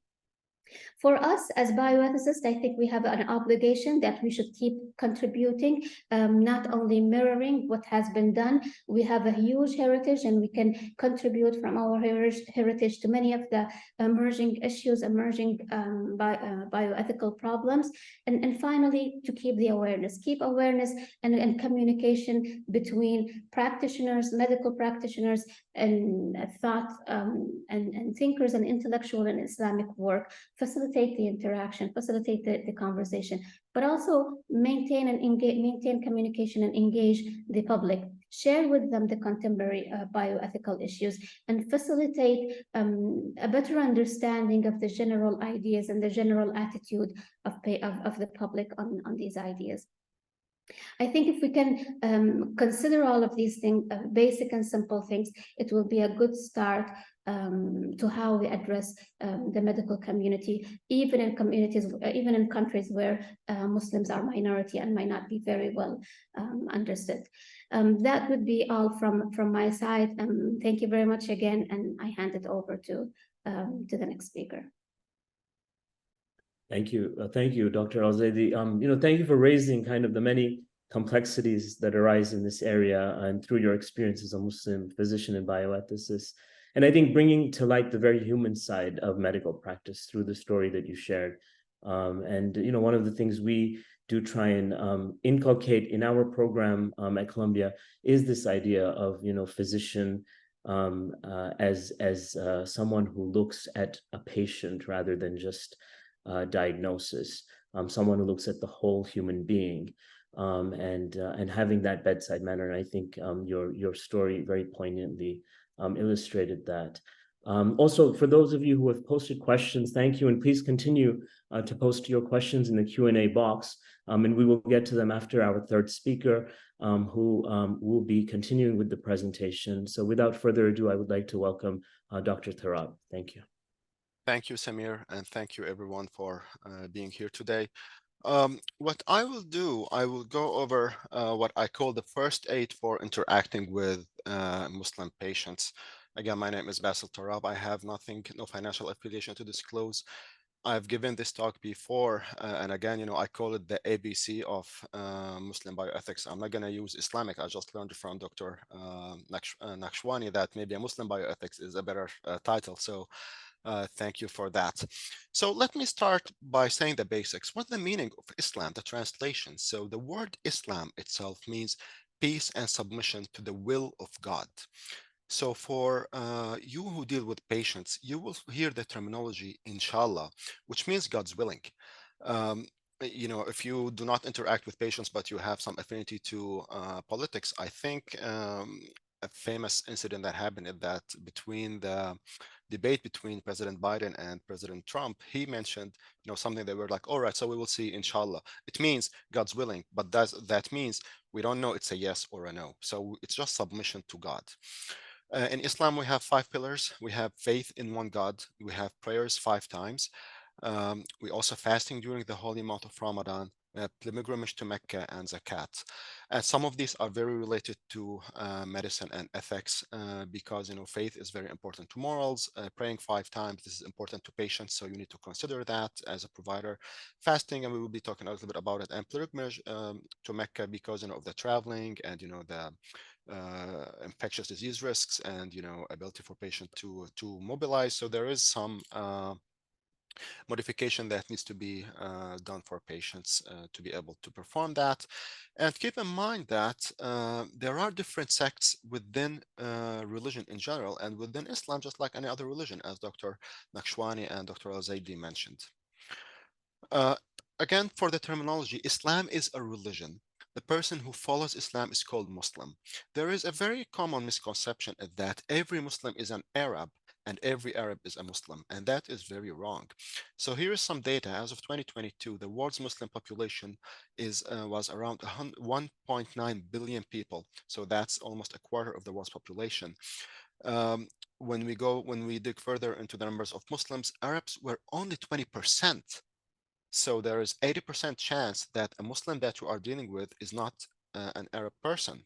For us as bioethicists, I think we have an obligation that we should keep contributing, not only mirroring what has been done. We have a huge heritage and we can contribute from our heritage to many of the emerging issues, emerging bioethical problems. And finally, to keep awareness and communication between practitioners, medical practitioners, and thought and thinkers and intellectual and Islamic work, facilitate the interaction, facilitate the conversation, but also maintain communication and engage the public, share with them the contemporary bioethical issues, and facilitate a better understanding of the general ideas and the general attitude of the public on these ideas. I think if we can consider all of these things, basic and simple things, it will be a good start to how we address the medical community, even in communities, even in countries where Muslims are minority and might not be very well understood. That would be all from my side. Thank you very much again, and I hand it over to the next speaker. Thank you, Dr. Al-Zaidi. Thank you for raising kind of the many complexities that arise in this area and through your experience as a Muslim physician and bioethicist. And I think bringing to light the very human side of medical practice through the story that you shared. One of the things we do try and inculcate in our program at Columbia is this idea of, physician as someone who looks at a patient rather than just diagnosis, someone who looks at the whole human being, and having that bedside manner. And I think your story very poignantly illustrated that. Also, for those of you who have posted questions, thank you, and please continue to post your questions in the Q&A box, and we will get to them after our third speaker, who will be continuing with the presentation. So without further ado, I would like to welcome Dr. Tarab. Thank you. Thank you, Samir, and thank you everyone for being here today. What I will do, I will go over what I call the first aid for interacting with Muslim patients. Again, my name is Basil Tarab. I have no financial affiliation to disclose. I've given this talk before, and again, I call it the ABC of Muslim bioethics. I'm not going to use Islamic. I just learned from Dr. Nakshwani that maybe a Muslim bioethics is a better title. So thank you for that. So let me start by saying the basics. What's the meaning of Islam, the translation? So the word Islam itself means peace and submission to the will of God. So for you who deal with patients, you will hear the terminology, inshallah, which means God's willing. If you do not interact with patients, but you have some affinity to politics, I think a famous incident that happened is that between the debate between President Biden and President Trump, he mentioned, something they were like, all right, so we will see, inshallah. It means God's willing, but that means we don't know it's a yes or a no. So it's just submission to God. In Islam, we have 5 pillars. We have faith in one God. We have prayers 5 times. We also fasting during the holy month of Ramadan, pilgrimage to Mecca, and zakat. And some of these are very related to medicine and ethics because faith is very important to morals. Praying 5 times, this is important to patients, so you need to consider that as a provider. Fasting, and we will be talking a little bit about it, and pilgrimage to Mecca because of the traveling and the infectious disease risks and ability for patient to mobilize. So there is some modification that needs to be done for patients to be able to perform that. And keep in mind that there are different sects within religion in general and within Islam, just like any other religion, as Dr. Nakshwani and Dr. Al-Zaidi mentioned. Uh, Again, for the terminology, Islam is a religion. The person who follows Islam is called Muslim. There is a very common misconception that every Muslim is an Arab and every Arab is a Muslim, and that is very wrong. So here is some data. As of 2022, the world's Muslim population was around 1.9 billion people. So that's almost a quarter of the world's population. Um, when we dig further into the numbers of Muslims, Arabs were only 20%. So there is 80% chance that a Muslim that you are dealing with is not an Arab person.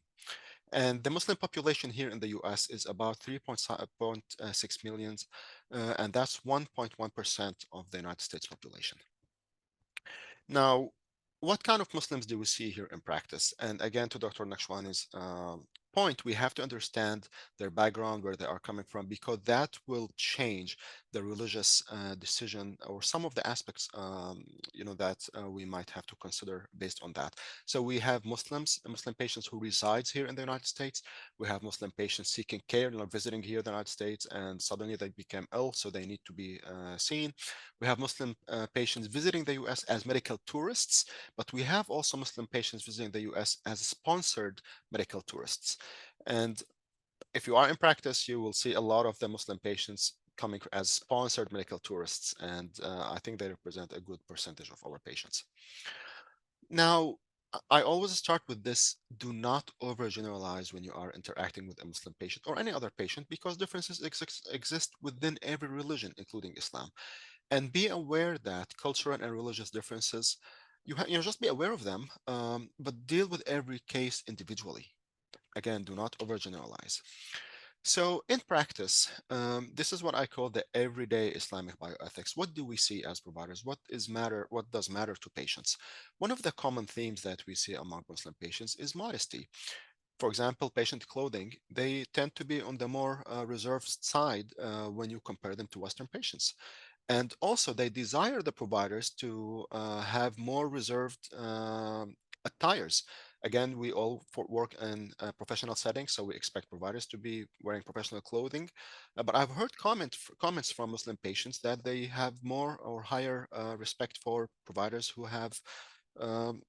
And the Muslim population here in the US is about 3.6 million, and that's 1.1% of the United States population. Now, what kind of Muslims do we see here in practice? And again, to Dr. Nakshwani's point, we have to understand their background, where they are coming from, because that will change the religious decision or some of the aspects, that we might have to consider based on that. So we have Muslim patients who resides here in the United States. We have Muslim patients seeking care, visiting here in the United States, and suddenly they became ill, so they need to be seen. We have Muslim patients visiting the US as medical tourists, but we have also Muslim patients visiting the US as sponsored medical tourists. And if you are in practice, you will see a lot of the Muslim patients coming as sponsored medical tourists, and I think they represent a good percentage of our patients. Now, I always start with this: do not overgeneralize when you are interacting with a Muslim patient or any other patient, because differences exist within every religion, including Islam. And be aware that cultural and religious differences, just be aware of them, but deal with every case individually. Again, do not overgeneralize. So in practice, this is what I call the everyday Islamic bioethics. What do we see as providers? What does matter to patients? One of the common themes that we see among Muslim patients is modesty. For example, patient clothing, they tend to be on the more reserved side when you compare them to Western patients. And also, they desire the providers to have more reserved attires. Again, we all work in a professional setting, so we expect providers to be wearing professional clothing. But I've heard comments from Muslim patients that they have more or higher respect for providers who have, um,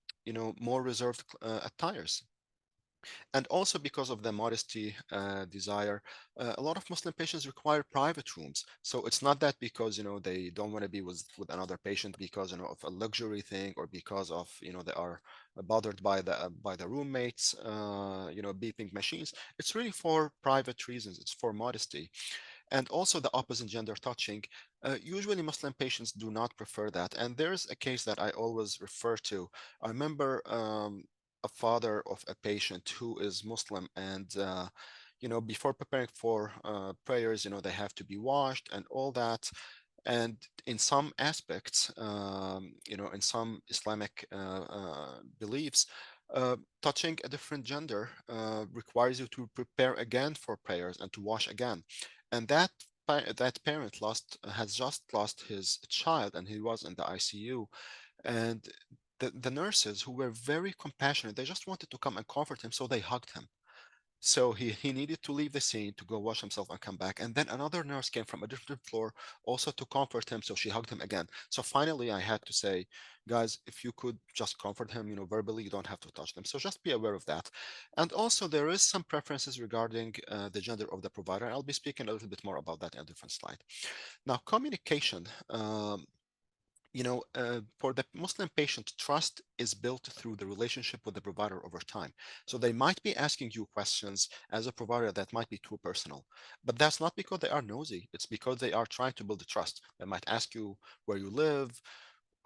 more reserved attires. And also, because of the modesty desire, a lot of Muslim patients require private rooms. So it's not that because they don't want to be with another patient because of a luxury thing, or because of they are bothered by the roommates, beeping machines. It's really for private reasons. It's for modesty. And also the opposite gender touching. Usually Muslim patients do not prefer that. And there's a case that I always refer to. I remember a father of a patient who is Muslim, and before preparing for prayers, they have to be washed and all that. And in some aspects, in some Islamic beliefs, touching a different gender requires you to prepare again for prayers and to wash again. And that parent has just lost his child, and he was in the ICU. And the nurses, who were very compassionate, they just wanted to come and comfort him, so they hugged him. So he needed to leave the scene to go wash himself and come back. And then another nurse came from a different floor also to comfort him. So she hugged him again. So finally, I had to say, guys, if you could just comfort him, verbally, you don't have to touch them. So just be aware of that. And also, there is some preferences regarding the gender of the provider. I'll be speaking a little bit more about that in a different slide. Now, communication. For the Muslim patient, trust is built through the relationship with the provider over time. So they might be asking you questions as a provider that might be too personal, but that's not because they are nosy. It's because they are trying to build a trust. They might ask you where you live,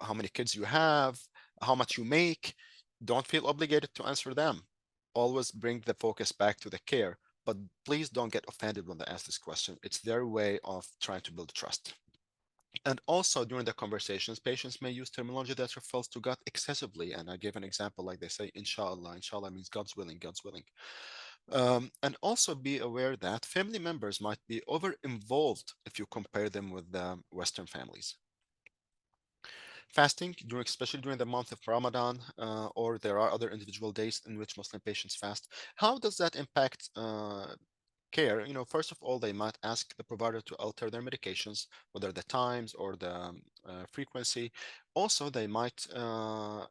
how many kids you have, how much you make. Don't feel obligated to answer them. Always bring the focus back to the care, but please don't get offended when they ask this question. It's their way of trying to build trust. And also during the conversations, patients may use terminology that refers to God excessively. And I gave an example, like they say, inshallah. Inshallah means God's willing, God's willing. And also be aware that family members might be over involved if you compare them with the Western families. fasting, especially during the month of Ramadan, or there are other individual days in which Muslim patients fast. How does that impact care? First of all, they might ask the provider to alter their medications, whether the times or the frequency. Also, they might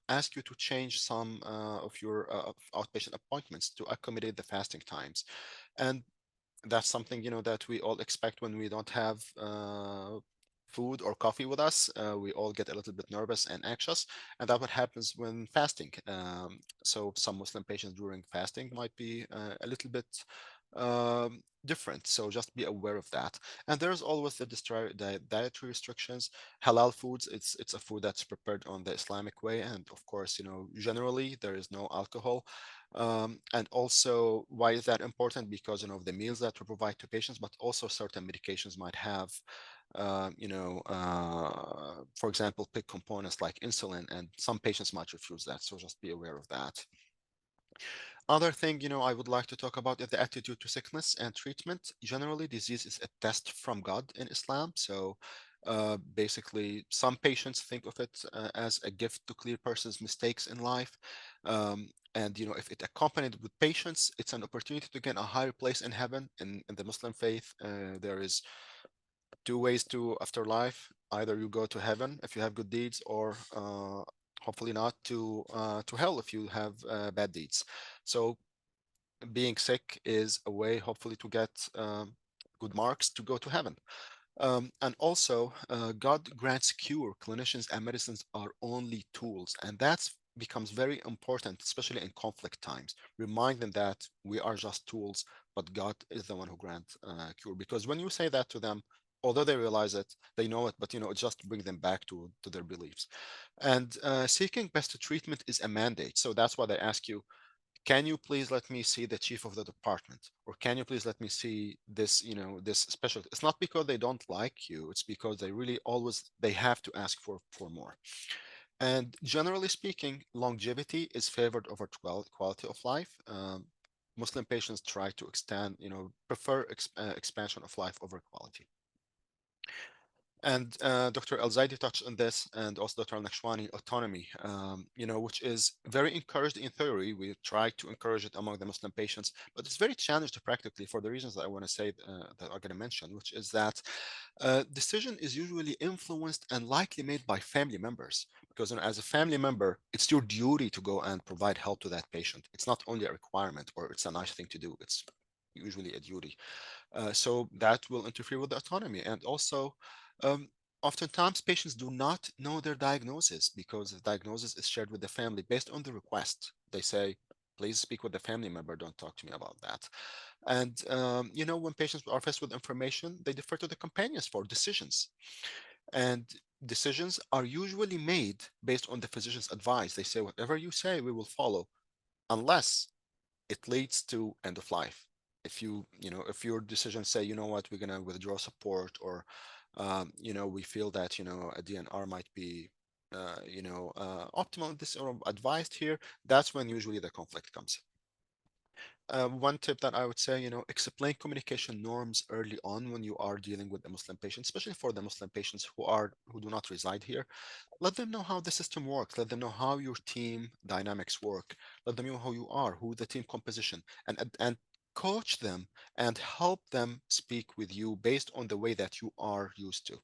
ask you to change some of your outpatient appointments to accommodate the fasting times. And that's something that we all expect when we don't have food or coffee with us. We all get a little bit nervous and anxious, and that's what happens when fasting. So some Muslim patients during fasting might be a little bit different. So just be aware of that. And there's always the dietary restrictions. Halal foods, it's a food that's prepared on the Islamic way, and of course, generally there is no alcohol. And also, why is that important? Because of the meals that we provide to patients, but also certain medications might have, for example, big components like insulin, and some patients might refuse that. So just be aware of that. Other thing, I would like to talk about is the attitude to sickness and treatment. Generally, disease is a test from God in Islam. So basically, some patients think of it as a gift to clear person's mistakes in life. And if it accompanied with patience, it's an opportunity to gain a higher place in heaven. In the Muslim faith, there is two ways to afterlife. Either you go to heaven if you have good deeds, or hopefully not, to hell if you have bad deeds. So being sick is a way, hopefully, to get good marks to go to heaven. And also, God grants cure. Clinicians and medicines are only tools, and that becomes very important, especially in conflict times. Remind them that we are just tools, but God is the one who grants cure. Because when you say that to them, although they realize it, they know it, but it just brings them back to their beliefs. And seeking best treatment is a mandate. So that's why they ask you, can you please let me see the chief of the department, or can you please let me see this this specialty? It's not because they don't like you, it's because they have to ask for more. And generally speaking, longevity is favored over quality of life. Muslim patients try to prefer expansion of life over quality. And Dr. Al-Zaidi touched on this, and also Dr. Al-Nakshwani, autonomy, which is very encouraged in theory. We try to encourage it among the Muslim patients, but it's very challenged practically for the reasons that I want to say that I'm going to mention, which is that decision is usually influenced and likely made by family members. Because as a family member, it's your duty to go and provide help to that patient. It's not only a requirement or it's a nice thing to do. It's usually a duty. So that will interfere with the autonomy. And also, oftentimes patients do not know their diagnosis because the diagnosis is shared with the family based on the request. They say, please speak with the family member, don't talk to me about that. And when patients are faced with information, they defer to the companions for decisions. And decisions are usually made based on the physician's advice. They say, whatever you say, we will follow, unless it leads to end of life. If your decision say, what, we're gonna withdraw support, or we feel that a DNR might be optimal, this or advised here, that's when usually the conflict comes. One tip that I would say, explain communication norms early on when you are dealing with the Muslim patients, especially for the Muslim patients who do not reside here. Let them know how the system works. Let them know how your team dynamics work. Let them know who you are, who the team composition, and coach them and help them speak with you based on the way that you are used to.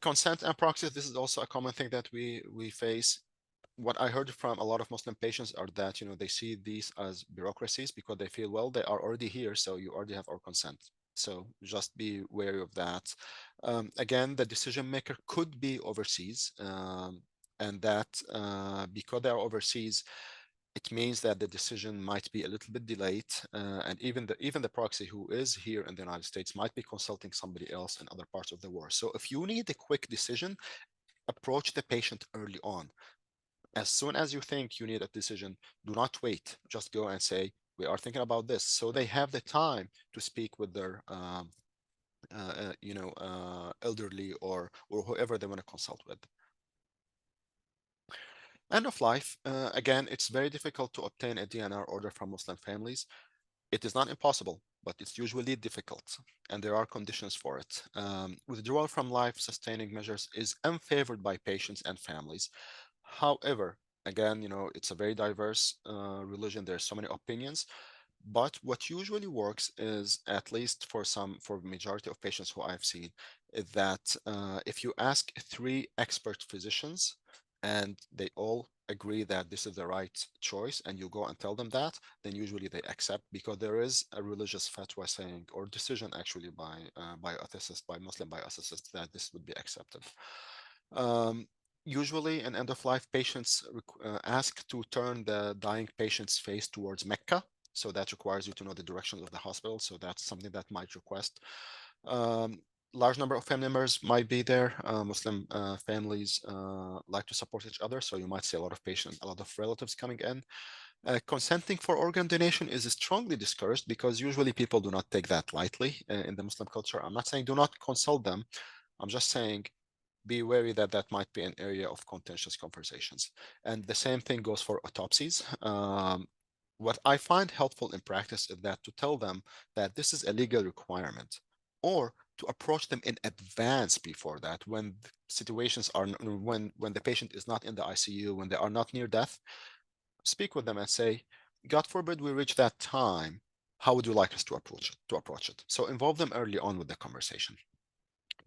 Consent and proxy, this is also a common thing that we face. What I heard from a lot of Muslim patients are that they see these as bureaucracies because they feel, well, they are already here, so you already have our consent. So just be wary of that. Again, the decision maker could be overseas, and that because they are overseas, it means that the decision might be a little bit delayed, and even the proxy who is here in the United States might be consulting somebody else in other parts of the world. So if you need a quick decision, approach the patient early on. As soon as you think you need a decision, do not wait. Just go and say, we are thinking about this. So they have the time to speak with their elderly or whoever they want to consult with. End of life. Again, it's very difficult to obtain a DNR order from Muslim families. It is not impossible, but it's usually difficult, and there are conditions for it. Withdrawal from life-sustaining measures is unfavored by patients and families. However, again, it's a very diverse religion. There's so many opinions, but what usually works is, at least for majority of patients who I've seen, is that if you ask 3 expert physicians and they all agree that this is the right choice, and you go and tell them that, then usually they accept, because there is a religious fatwa saying, or decision actually by Muslim bioethicists, that this would be accepted. Usually in end-of-life, patients ask to turn the dying patient's face towards Mecca. So that requires you to know the directions of the hospital. So that's something that might request. Large number of family members might be there. Muslim families like to support each other. So you might see a lot of patients, a lot of relatives coming in. Consenting for organ donation is strongly discouraged, because usually people do not take that lightly in the Muslim culture. I'm not saying do not consult them. I'm just saying be wary that that might be an area of contentious conversations. And the same thing goes for autopsies. What I find helpful in practice is that to tell them that this is a legal requirement, or to approach them in advance before that, when situations are, when the patient is not in the ICU, when they are not near death, speak with them and say, God forbid we reach that time, how would you like us to approach it? So involve them early on with the conversation.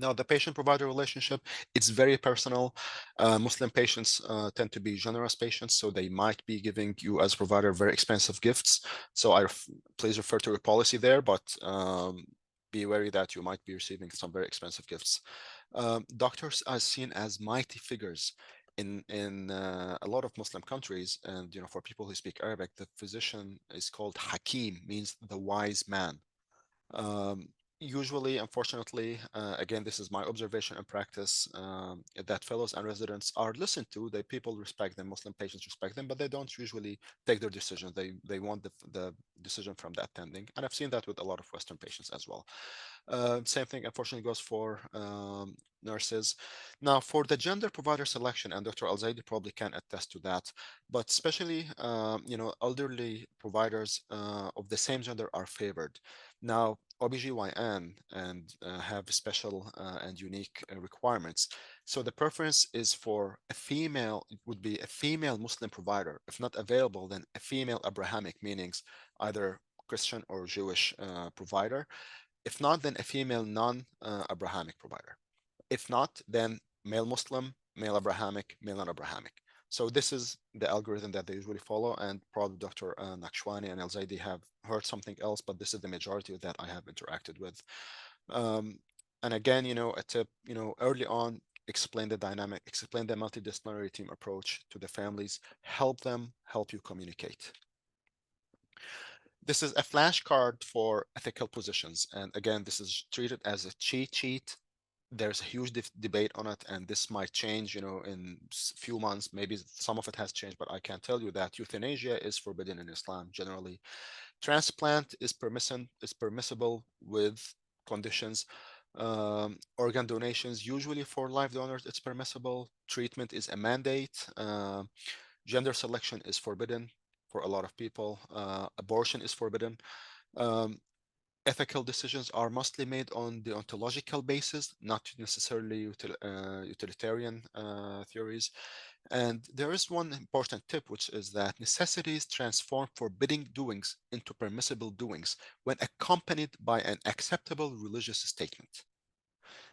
Now, the patient-provider relationship, it's very personal. Muslim patients tend to be generous patients, so they might be giving you as provider very expensive gifts. So please refer to your policy there, but be wary that you might be receiving some very expensive gifts. Doctors are seen as mighty figures in a lot of Muslim countries, and for people who speak Arabic, the physician is called Hakim, means the wise man. Usually, unfortunately, again, this is my observation and practice, that fellows and residents are listened to. People respect them, Muslim patients respect them, but they don't usually take their decision. They want the decision from the attending, and I've seen that with a lot of Western patients as well. Same thing, unfortunately, goes for nurses. Now, for the gender provider selection, and Dr. Al-Zaidi probably can attest to that, but especially, elderly providers of the same gender are favored. Now, OBGYN and have special and unique requirements. So the preference is for a female, it would be a female Muslim provider. If not available, then a female Abrahamic, meaning either Christian or Jewish provider. If not, then a female non-Abrahamic provider. If not, then male Muslim, male Abrahamic, male non-Abrahamic. So this is the algorithm that they usually follow, and probably Dr. Nakshwani and Al-Zaidi have heard something else, but this is the majority that I have interacted with. And again, a tip, early on, explain the dynamic, explain the multidisciplinary team approach to the families, help them help you communicate. This is a flashcard for ethical positions. And again, this is treated as a cheat sheet. There's a huge debate on it, and this might change, in a few months. Maybe some of it has changed, but I can tell you that euthanasia is forbidden in Islam generally. Transplant is permissible with conditions. Organ donations, usually for live donors, it's permissible. Treatment is a mandate. Gender selection is forbidden for a lot of people. Abortion is forbidden. Ethical decisions are mostly made on the ontological basis, not necessarily utilitarian theories. And there is one important tip, which is that necessities transform forbidding doings into permissible doings when accompanied by an acceptable religious statement.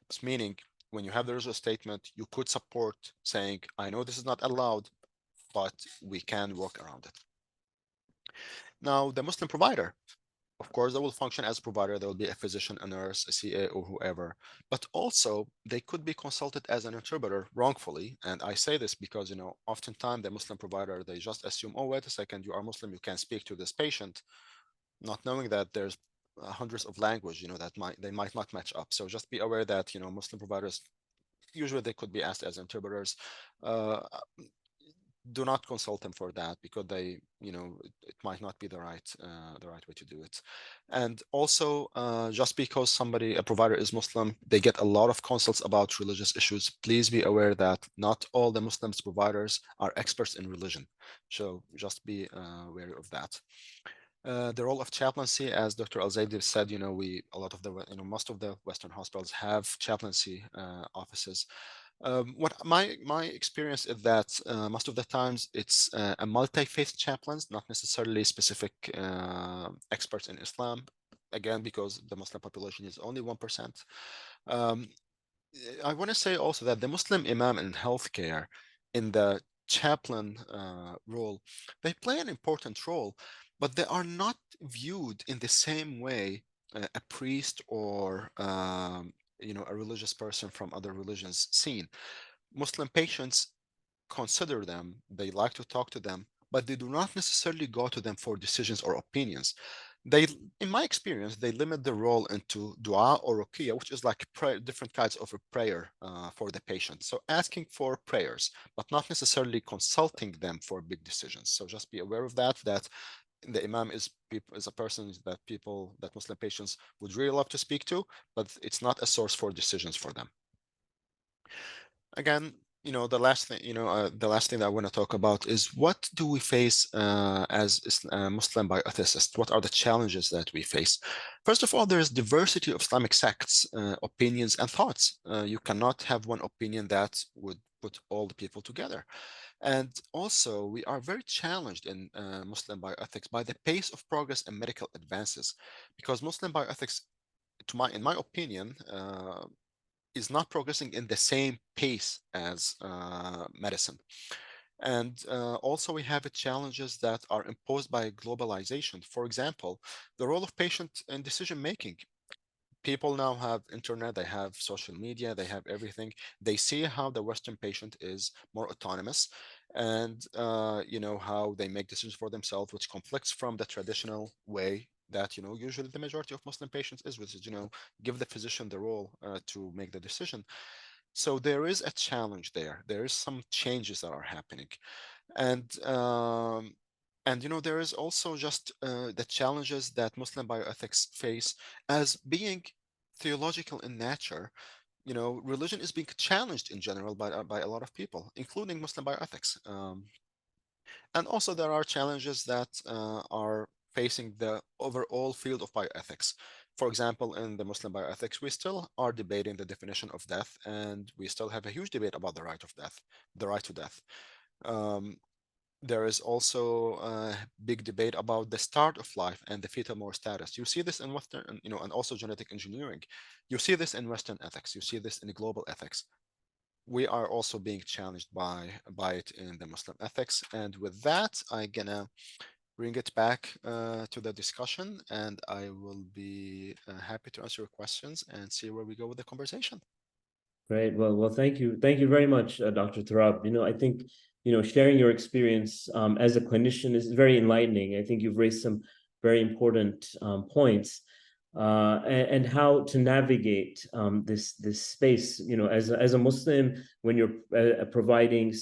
It's meaning when you have the religious statement, you could support saying, I know this is not allowed, but we can work around it. Now, the Muslim provider, of course, they will function as a provider. There will be a physician, a nurse, a CA, or whoever. But also, they could be consulted as an interpreter wrongfully. And I say this because, oftentimes the Muslim provider, they just assume, oh, wait a second, you are Muslim, you can speak to this patient, not knowing that there's hundreds of language, that they might not match up. So just be aware that, Muslim providers, usually they could be asked as interpreters. Do not consult them for that, because they, it might not be the right way to do it. And also, just because a provider is Muslim, they get a lot of consults about religious issues. Please be aware that not all the Muslims providers are experts in religion. So just be wary of that. The role of chaplaincy, as Dr. Al-Zaidi said, most of the Western hospitals have chaplaincy offices. What my experience is that most of the times it's a multi-faith chaplains, not necessarily specific experts in Islam. Again, because the Muslim population is only 1%. I want to say also that the Muslim imam in healthcare, in the chaplain role, they play an important role, but they are not viewed in the same way a priest or a religious person from other religions seen. Muslim patients consider them, they like to talk to them, but they do not necessarily go to them for decisions or opinions. They, in my experience, they limit the role into dua or ruqyah, which is like different kinds of a prayer for the patient. So asking for prayers, but not necessarily consulting them for big decisions. So just be aware of that, that the imam is a person that Muslim patients would really love to speak to, but it's not a source for decisions for them. Again, the last thing that I want to talk about is, what do we face as Muslim bioethicists? What are the challenges that we face? First of all, there's diversity of Islamic sects, opinions, and thoughts. You cannot have one opinion that would put all the people together. And also, we are very challenged in Muslim bioethics by the pace of progress and medical advances, because Muslim bioethics, in my opinion, is not progressing in the same pace as medicine. And also we have challenges that are imposed by globalization. For example, the role of patient in decision-making. People now have internet, they have social media, they have everything. They see how the Western patient is more autonomous, and how they make decisions for themselves, which conflicts from the traditional way that usually the majority of Muslim patients is, which is give the physician the role to make the decision. So there is a challenge there. There is some changes that are happening, and there is also just the challenges that Muslim bioethics face as being theological in nature. Religion is being challenged in general by a lot of people, including Muslim bioethics. And also there are challenges that are facing the overall field of bioethics. For example, in the Muslim bioethics, we still are debating the definition of death, and we still have a huge debate about the right to death. There is also a big debate about the start of life and the fetal mort status. You see this in Western, and also genetic engineering. You see this in Western ethics. You see this in global ethics. We are also being challenged by it in the Muslim ethics. And with that, I'm gonna bring it back to the discussion, and I will be happy to answer your questions and see where we go with the conversation. Great. Well, thank you very much, Dr. Tarab. I think sharing your experience as a clinician is very enlightening. I think you've raised some very important points. And how to navigate this space, as a Muslim, when you're providing,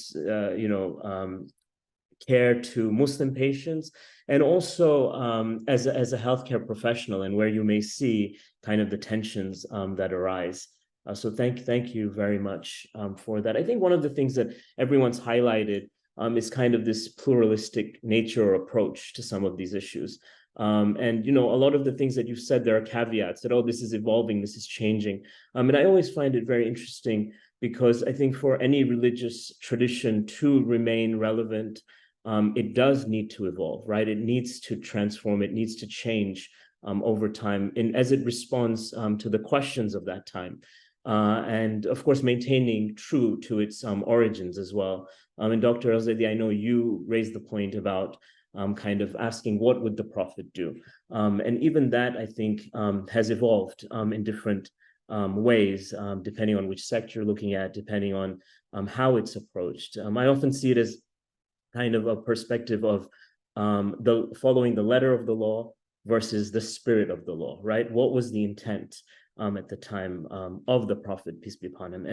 care to Muslim patients, and also as a healthcare professional, and where you may see kind of the tensions that arise. So thank you very much for that. I think one of the things that everyone's highlighted is kind of this pluralistic nature or approach to some of these issues. And a lot of the things that you've said, there are caveats that, this is evolving, this is changing. And I always find it very interesting, because I think for any religious tradition to remain relevant, it does need to evolve, right? It needs to transform, it needs to change over time, and as it responds to the questions of that time. And of course, maintaining true to its origins as well. And Dr. Al-Zaidi, I know you raised the point about kind of asking, what would the Prophet do? And even that, I think, has evolved in different ways, depending on which sect you're looking at, depending on how it's approached. I often see it as kind of a perspective of following the letter of the law versus the spirit of the law, right? What was the intent at the time of the Prophet, peace be upon him,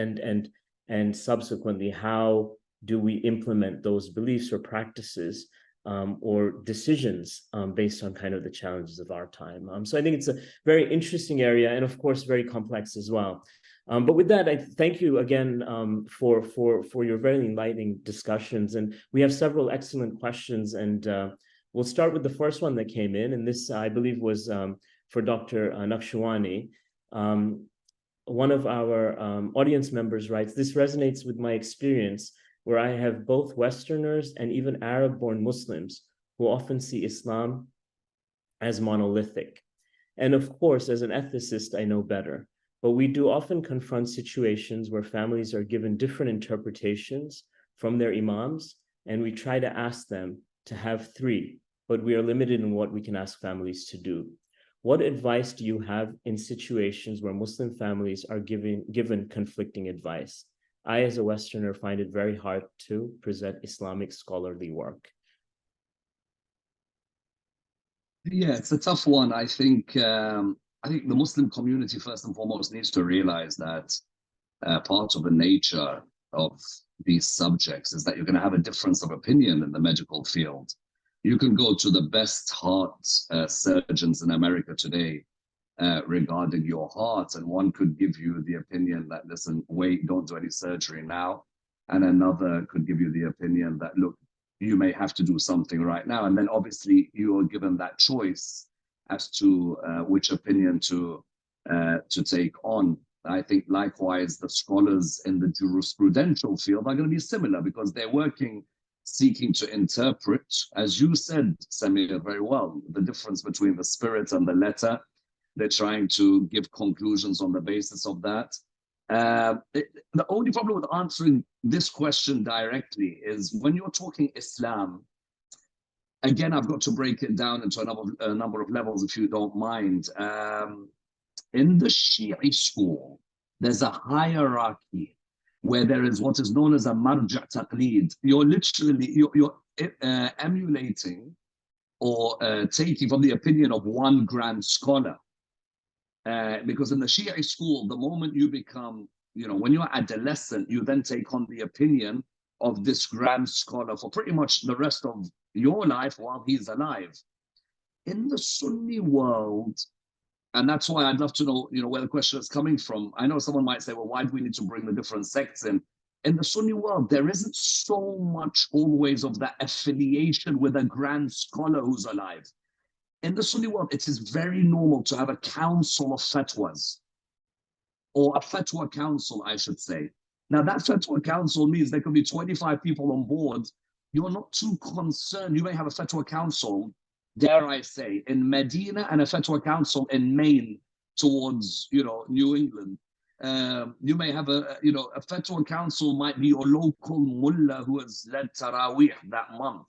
and subsequently, how do we implement those beliefs or practices or decisions based on kind of the challenges of our time? So I think it's a very interesting area, and of course, very complex as well. But with that, I thank you again for your very enlightening discussions, and we have several excellent questions and We'll start with the first one that came in, and this, I believe, was for Dr. Naqshwani. One of our audience members writes, "This resonates with my experience where I have both Westerners and even Arab-born Muslims who often see Islam as monolithic. And of course, as an ethicist, I know better. But we do often confront situations where families are given different interpretations from their imams, and we try to ask them to have three, but we are limited in what we can ask families to do. What advice do you have in situations where Muslim families are given conflicting advice? I, as a Westerner, find it very hard to present Islamic scholarly work." Yeah, it's a tough one. I think the Muslim community, first and foremost, needs to realize that part of the nature of these subjects is that you're going to have a difference of opinion in the medical field. You can go to the best heart surgeons in America today regarding your heart, and one could give you the opinion that, listen, wait, don't do any surgery now. And another could give you the opinion that, look, you may have to do something right now. And then obviously you are given that choice as to which opinion to take on. I think likewise, the scholars in the jurisprudential field are going to be similar because they're working, seeking to interpret, as you said, Samir, very well, the difference between the spirit and the letter. They're trying to give conclusions on the basis of that. The only problem with answering this question directly is when you're talking Islam, again, I've got to break it down into a number of levels, if you don't mind. In the Shia school, there's a hierarchy where there is what is known as a marja' taqleed. You're literally, you're emulating or taking from the opinion of one grand scholar. Because in the Shia school, the moment you become, when you're adolescent, you then take on the opinion of this grand scholar for pretty much the rest of your life while he's alive. In the Sunni world, and that's why I'd love to know, where the question is coming from. I know someone might say, well, why do we need to bring the different sects in? In the Sunni world, there isn't so much always of that affiliation with a grand scholar who's alive. In the Sunni world, it is very normal to have a council of fatwas, or a fatwa council, I should say. Now, that fatwa council means there could be 25 people on board. You're not too concerned. You may have a fatwa council, dare I say, in Medina and a fatwa council in Maine towards, New England. You may have a fatwa council might be your local mullah who has led Taraweeh that month.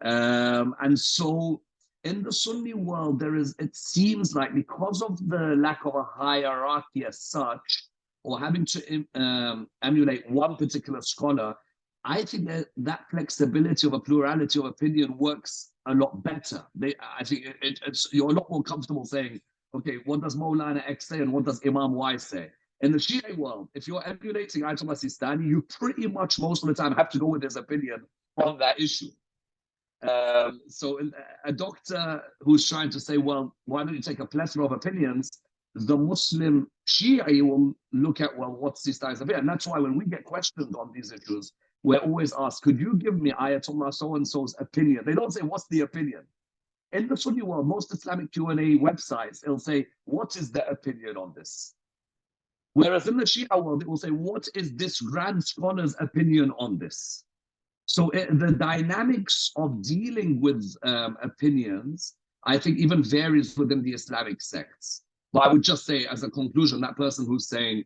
And so, in the Sunni world, it seems like because of the lack of a hierarchy as such, or having to emulate one particular scholar, I think that flexibility of a plurality of opinion works a lot better. I think you're a lot more comfortable saying, okay, what does Maulana X say and what does Imam Y say? In the Shia world, if you're emulating Ayatollah Sistani, you pretty much most of the time have to go with his opinion on that issue. So a doctor who's trying to say, well, why don't you take a plethora of opinions? The Muslim Shia will look at, well, what's Sistani's opinion? And that's why when we get questioned on these issues, we're always asked, could you give me Ayatollah so-and-so's opinion? They don't say, what's the opinion? In the Sunni world, most Islamic Q&A websites, it'll say, what is the opinion on this? Whereas in the Shia world, it will say, what is this grand scholar's opinion on this? So the dynamics of dealing with opinions, I think, even varies within the Islamic sects. But I would just say, as a conclusion, that person who's saying,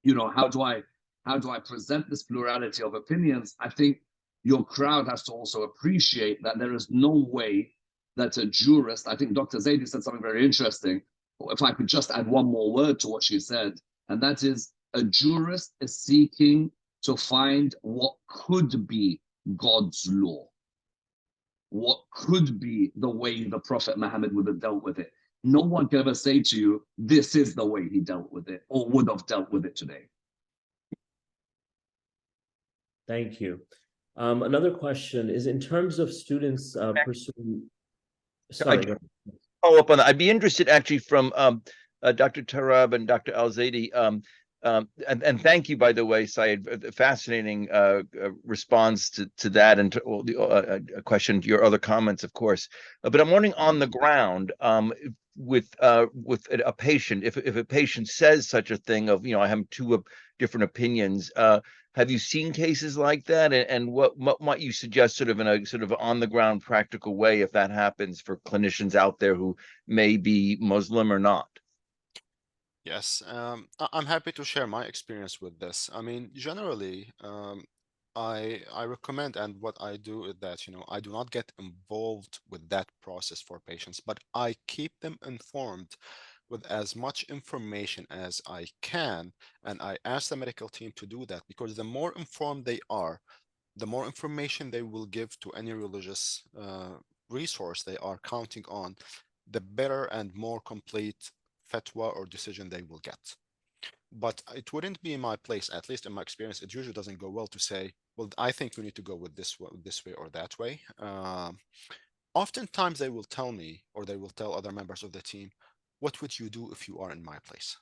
how do I present this plurality of opinions? I think your crowd has to also appreciate that there is no way that a jurist, I think Dr. Zaidi said something very interesting. If I could just add one more word to what she said, and that is a jurist is seeking to find what could be God's law, what could be the way the Prophet Muhammad would have dealt with it. No one can ever say to you, this is the way he dealt with it or would have dealt with it today. Thank you. Another question is in terms of students pursuing... Sorry. Follow up on that. I'd be interested actually from Dr. Tarab and Dr. Al-Zaidi. And thank you, by the way, Syed. Fascinating response to that, and to a question to your other comments, of course. But I'm wondering, on the ground, with a patient, if a patient says such a thing of, I have two different opinions, have you seen cases like that? And what might you suggest, sort of in a sort of on the ground practical way, if that happens for clinicians out there who may be Muslim or not? Yes, I'm happy to share my experience with this. I mean, generally, I recommend, and what I do is that, I do not get involved with that process for patients, but I keep them informed with as much information as I can, and I ask the medical team to do that, because the more informed they are, the more information they will give to any religious resource they are counting on, the better and more complete fatwa or decision they will get. But it wouldn't be in my place, at least in my experience, it usually doesn't go well to say, well, I think we need to go with this way or that way. Oftentimes they will tell me, or they will tell other members of the team, what would you do if you are in my place?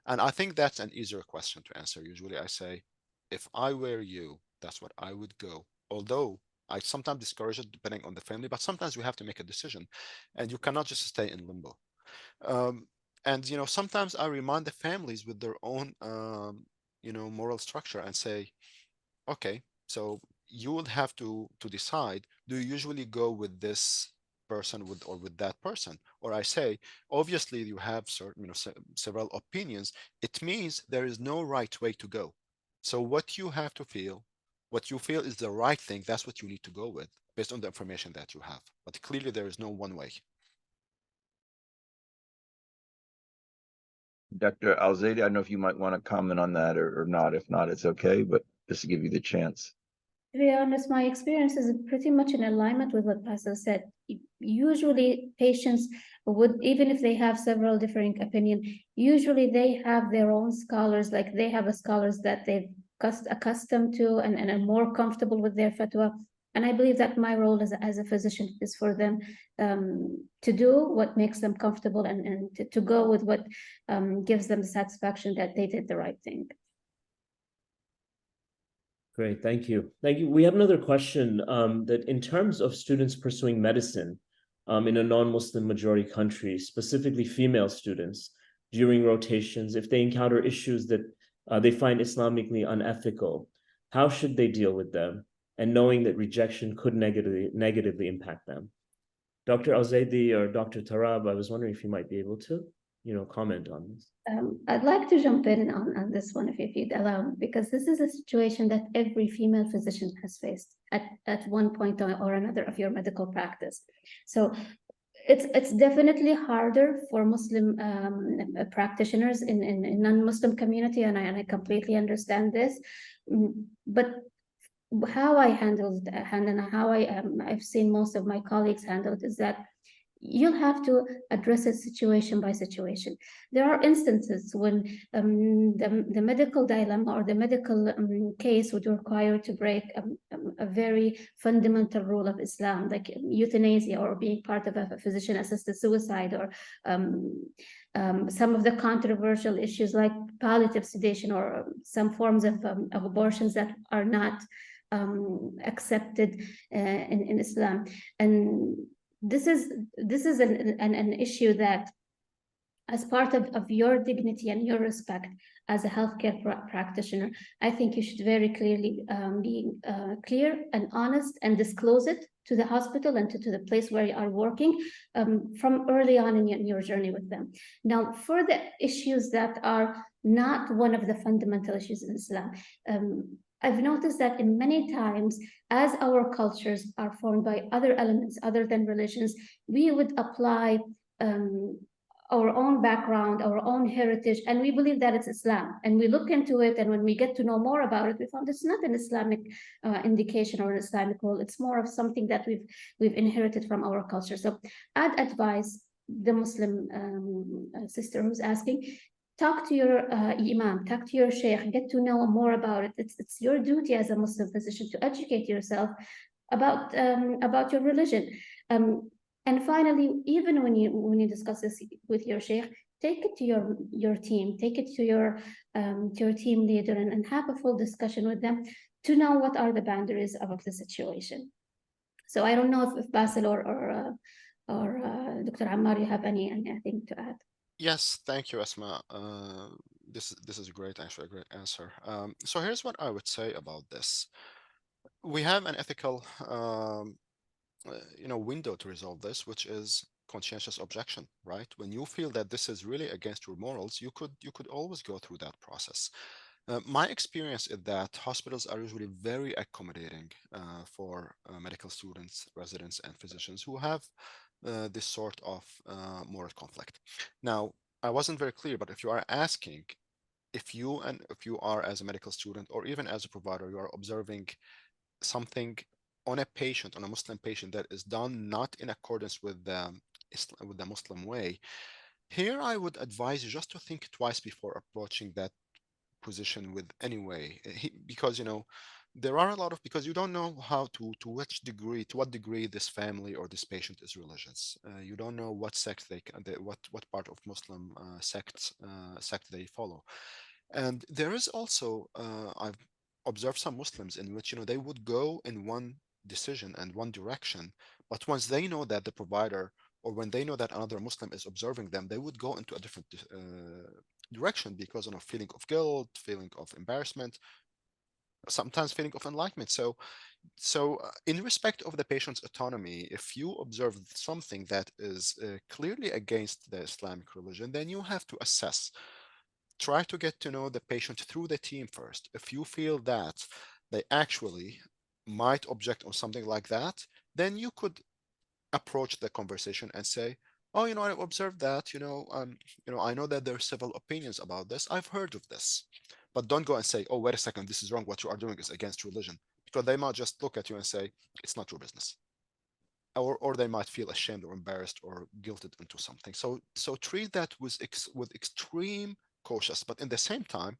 And I think that's an easier question to answer. Usually I say, if I were you, that's what I would go. Although I sometimes discourage it depending on the family, but sometimes we have to make a decision, and you cannot just stay in limbo. Um, and sometimes I remind the families with their own moral structure and say, okay, so you would have to decide, do you usually go with this person or with that person? Or I say, obviously you have certain several opinions. It means there is no right way to go. So what you feel is the right thing, that's what you need to go with based on the information that you have. But clearly there is no one way. Dr. Al-Zaidi, I don't know if you might want to comment on that or not. If not, it's okay, but just to give you the chance. To be honest, my experience is pretty much in alignment with what Pastor said. Usually patients would, even if they have several differing opinions, usually they have their own scholars, like they have a scholars that they've accustomed to and are more comfortable with their fatwa. And I believe that my role as a physician is for them to do what makes them comfortable and to go with what gives them the satisfaction that they did the right thing. Great, thank you. Thank you. We have another question that in terms of students pursuing medicine in a non-Muslim majority country, specifically female students, during rotations, if they encounter issues that they find Islamically unethical, how should they deal with them? And knowing that rejection could negatively impact them. Dr. Al-Zaidi or Dr. Tarab, I was wondering if you might be able to, comment on this. I'd like to jump in on this one, if you'd allow me, because this is a situation that every female physician has faced at one point or another of your medical practice. So it's definitely harder for Muslim practitioners in non-Muslim community, and I completely understand this. But how I handled and how I've seen most of my colleagues handle it is that you'll have to address it situation by situation. There are instances when the medical dilemma or the medical case would require to break a very fundamental rule of Islam, like euthanasia or being part of a physician-assisted suicide, or some of the controversial issues like palliative sedation or some forms of abortions that are not accepted in Islam. And this is an issue that, as part of your dignity and your respect as a healthcare practitioner, I think you should very clearly be clear and honest and disclose it to the hospital and to the place where you are working from early on in your journey with them. Now, for the issues that are not one of the fundamental issues in Islam, I've noticed that in many times, as our cultures are formed by other elements other than religions, we would apply our own background, our own heritage, and we believe that it's Islam. And we look into it, and when we get to know more about it, we found it's not an Islamic indication or an Islamic rule. It's more of something that we've inherited from our culture. So I'd advise the Muslim sister who's asking, talk to your imam, talk to your sheikh, get to know more about it. It's your duty as a Muslim physician to educate yourself about your religion. And finally, even when you discuss this with your sheikh, take it to your team, take it to your team leader, and have a full discussion with them to know what are the boundaries of the situation. So I don't know if Basil or Dr. Ammar, you have anything to add? Yes, thank you, Asma. This is great, actually, a great answer. So here's what I would say about this. We have an ethical, window to resolve this, which is conscientious objection, right? When you feel that this is really against your morals, you could always go through that process. My experience is that hospitals are usually very accommodating for medical students, residents, and physicians who have this sort of moral conflict. Now, I wasn't very clear, but if you are asking if you are as a medical student or even as a provider, you are observing something on a patient, on a Muslim patient, that is done not in accordance with the Muslim way, here I would advise you just to think twice before approaching that position with any way, because there are a lot of, because you don't know how to what degree this family or this patient is religious. You don't know what sect what part of Muslim sect they follow. And there is also I've observed some Muslims in which they would go in one decision and one direction, but once they know that the provider, or when they know that another Muslim is observing them, they would go into a different direction because of feeling of guilt, feeling of embarrassment, sometimes feeling of enlightenment. So in respect of the patient's autonomy, if you observe something that is clearly against the Islamic religion, then you have to assess. Try to get to know the patient through the team first. If you feel that they actually might object on something like that, then you could approach the conversation and say, oh, I observed that, I know that there are several opinions about this. I've heard of this. But don't go and say, oh, wait a second, this is wrong. What you are doing is against religion. Because they might just look at you and say, it's not your business. Or they might feel ashamed or embarrassed or guilted into something. So treat that with extreme cautious. But in the same time,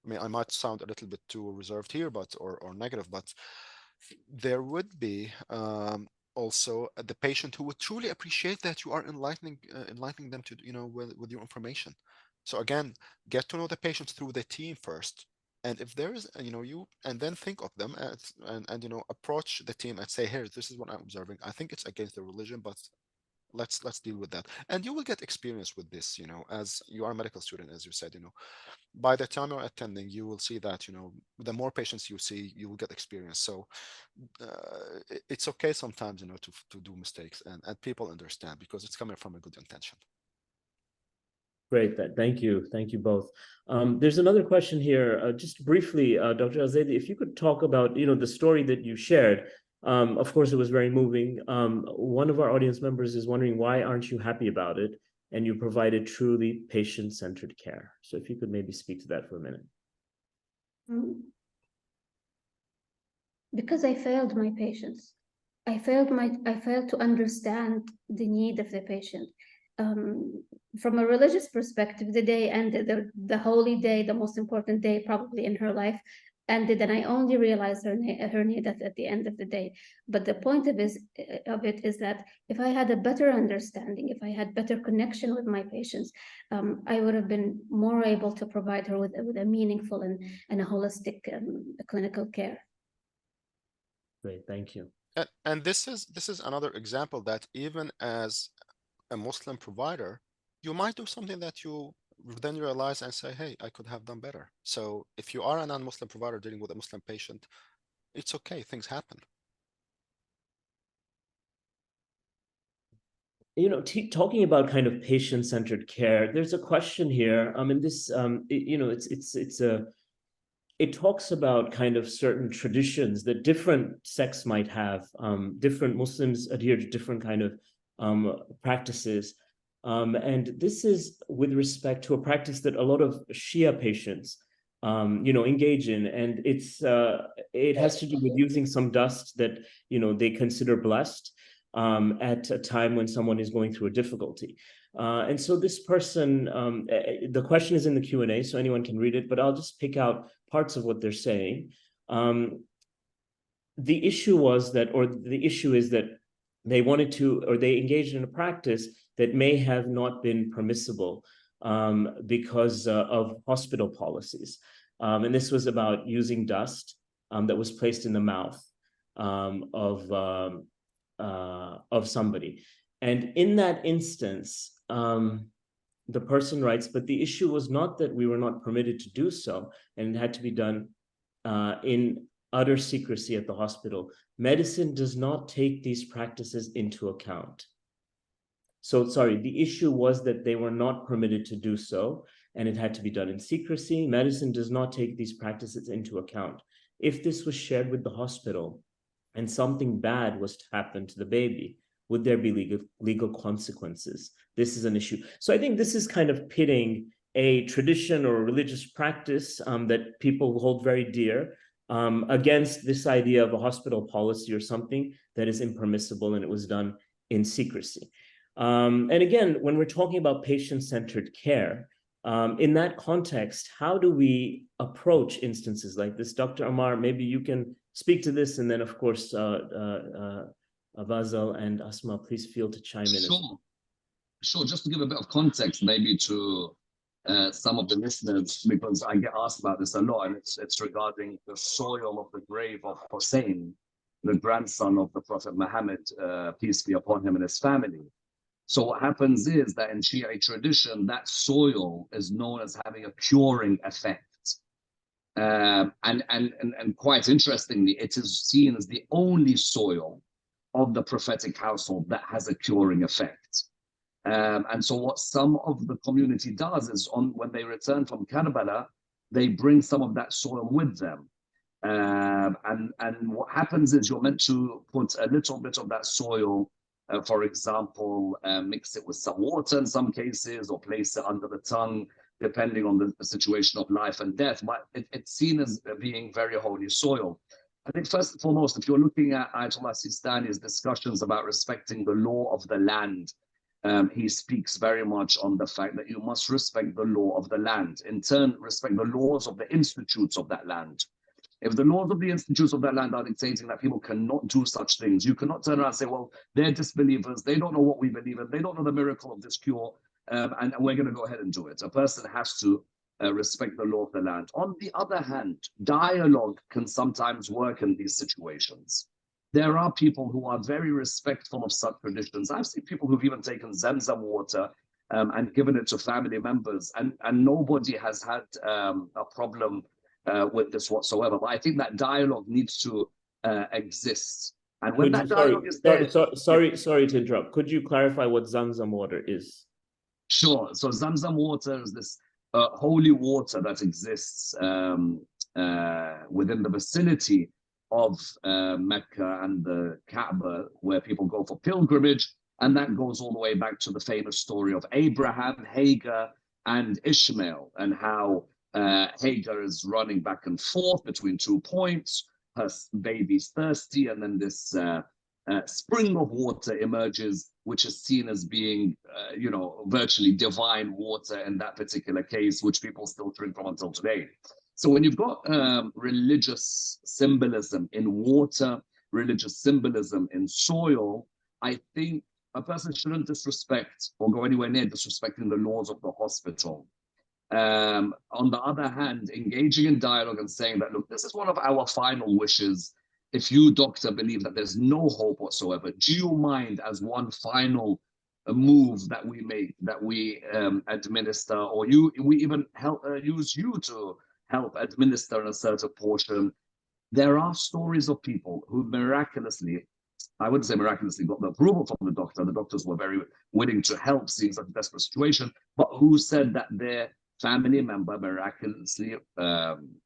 I mean, I might sound a little bit too reserved here, or negative, but there would be also the patient who would truly appreciate that you are enlightening them to with your information. So again, get to know the patient through the team first, and if there is you, and then think of them and approach the team and say, here, this is what I'm observing. I think it's against the religion, but let's deal with that. And you will get experience with this, as you are a medical student, as you said. By the time you're attending, you will see that the more patients you see, you will get experience. So it's okay sometimes to do mistakes, and people understand because it's coming from a good intention. Great, thank you both. There's another question here, just briefly, Dr. Al-Zaidi, if you could talk about the story that you shared. Of course, it was very moving. One of our audience members is wondering, why aren't you happy about it? And you provided truly patient-centered care. So if you could maybe speak to that for a minute. Because I failed my patients. I failed to understand the need of the patient. From a religious perspective, the day ended, the holy day, the most important day probably in her life, ended, and I only realized her need at the end of the day. But the point of it is that if I had a better understanding, if I had better connection with my patients, I would have been more able to provide her with a meaningful and a holistic clinical care. Great, thank you. And this is another example that even as a Muslim provider, you might do something that you then realize and say, hey, I could have done better. So if you are a non-Muslim provider dealing with a Muslim patient, it's okay, things happen. Talking about kind of patient-centered care, there's a question here. And this, it talks about kind of certain traditions that different sects might have. Different Muslims adhere to different kind of practices. And this is with respect to a practice that a lot of Shia patients, engage in. And it has to do with using some dust that, they consider blessed at a time when someone is going through a difficulty. And so this person, the question is in the Q&A, so anyone can read it, but I'll just pick out parts of what they're saying. The issue is that they wanted to, or they engaged in a practice that may have not been permissible because of hospital policies. And this was about using dust that was placed in the mouth of somebody. And in that instance, the person writes, but the issue was not that we were not permitted to do so, and it had to be done in utter secrecy at the hospital. Medicine does not take these practices into account. So, sorry, the issue was that they were not permitted to do so, and it had to be done in secrecy. Medicine does not take these practices into account. If this was shared with the hospital and something bad was to happen to the baby, would there be legal consequences? This is an issue. So I think this is kind of pitting a tradition or a religious practice that people hold very dear against this idea of a hospital policy or something that is impermissible, and it was done in secrecy. And again, when we're talking about patient-centered care, in that context, how do we approach instances like this? Dr. Amar, maybe you can speak to this, and then of course, Fazal and Asma, please feel to chime in. Sure. Just to give a bit of context, maybe to some of the listeners, because I get asked about this a lot, and it's regarding the soil of the grave of Hussein, the grandson of the Prophet Muhammad, peace be upon him, and his family. So what happens is that in Shiite tradition, that soil is known as having a curing effect. And quite interestingly, it is seen as the only soil of the prophetic household that has a curing effect. And so what some of the community does is when they return from Karbala, they bring some of that soil with them. And what happens is you're meant to put a little bit of that soil, for example, mix it with some water in some cases, or place it under the tongue, depending on the situation of life and death. But it's seen as being very holy soil. I think first and foremost, if you're looking at Ayatollah Sistani's discussions about respecting the law of the land, he speaks very much on the fact that you must respect the law of the land. In turn, respect the laws of the institutes of that land. If the laws of the institutes of that land are dictating that people cannot do such things, you cannot turn around and say, well, they're disbelievers, they don't know what we believe in, they don't know the miracle of this cure, and we're going to go ahead and do it. A person has to respect the law of the land. On the other hand, dialogue can sometimes work in these situations. There are people who are very respectful of such traditions. I've seen people who've even taken Zamzam water and given it to family members, and nobody has had a problem with this whatsoever. But I think that dialogue needs to exist. And when that dialogue is there... Sorry to interrupt. Could you clarify what Zamzam water is? Sure. So Zamzam water is this holy water that exists within the vicinity of Mecca and the Kaaba, where people go for pilgrimage. And that goes all the way back to the famous story of Abraham, Hagar, and Ishmael, and how Hagar is running back and forth between 2 points. Her baby's thirsty, and then this spring of water emerges, which is seen as being, virtually divine water in that particular case, which people still drink from until today. So when you've got religious symbolism in water, religious symbolism in soil, I think a person shouldn't disrespect or go anywhere near disrespecting the laws of the hospital. On the other hand, engaging in dialogue and saying that, look, this is one of our final wishes. If you, doctor, believe that there's no hope whatsoever, do you mind, as one final move that we make, that we administer, or we even help use you to help administer a certain portion? There are stories of people who miraculously, I wouldn't say miraculously, got the approval from the doctor. The doctors were very willing to help, seeing such a desperate situation, but who said that their family member miraculously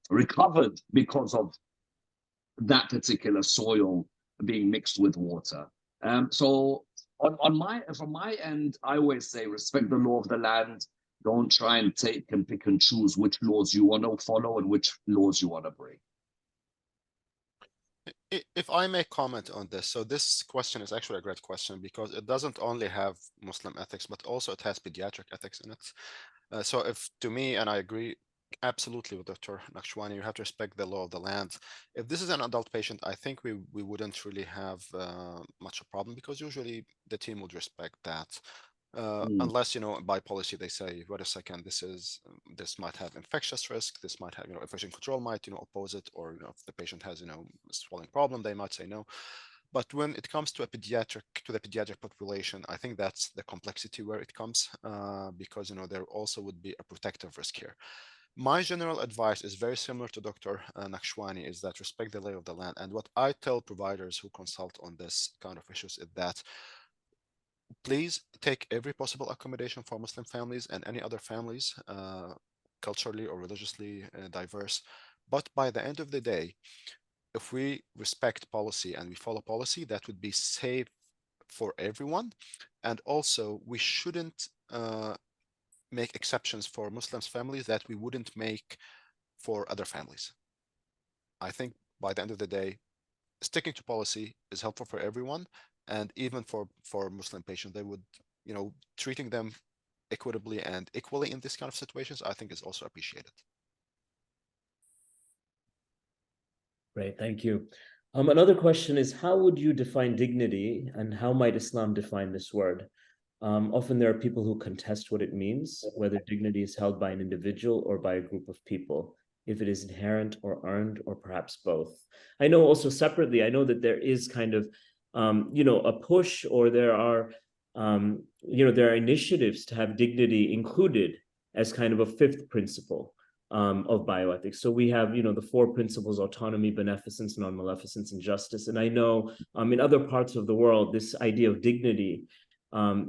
recovered because of that particular soil being mixed with water. So from my end, I always say respect the law of the land. Don't try and take and pick and choose which laws you want to follow and which laws you want to break. If I may comment on this, so this question is actually a great question because it doesn't only have Muslim ethics, but also it has pediatric ethics in it. So if to me, and I agree absolutely with Dr. Nakshwani, you have to respect the law of the land. If this is an adult patient, I think we wouldn't really have much a problem because usually the team would respect that. Unless, by policy they say, wait a second, this might have infectious risk, this might have, infection control might, oppose it, or if the patient has, a swelling problem, they might say no. But when it comes to the pediatric population, I think that's the complexity where it comes, because there also would be a protective risk here. My general advice is very similar to Dr. Nakshwani, is that respect the lay of the land. And what I tell providers who consult on this kind of issues is that please take every possible accommodation for Muslim families and any other families, culturally or religiously diverse. But by the end of the day, if we respect policy and we follow policy, that would be safe for everyone. And also, we shouldn't make exceptions for Muslims families that we wouldn't make for other families. I think by the end of the day, sticking to policy is helpful for everyone. And even for Muslim patients, they would, treating them equitably and equally in this kind of situations, I think is also appreciated. Great, thank you. Another question is, how would you define dignity, and how might Islam define this word? Often there are people who contest what it means, whether dignity is held by an individual or by a group of people, if it is inherent or earned, or perhaps both. I know also separately, I know that there is kind of, a push, or there are, there are initiatives to have dignity included as kind of a fifth principle of bioethics. So we have, the four principles: autonomy, beneficence, non-maleficence, and justice. And I know in other parts of the world, this idea of dignity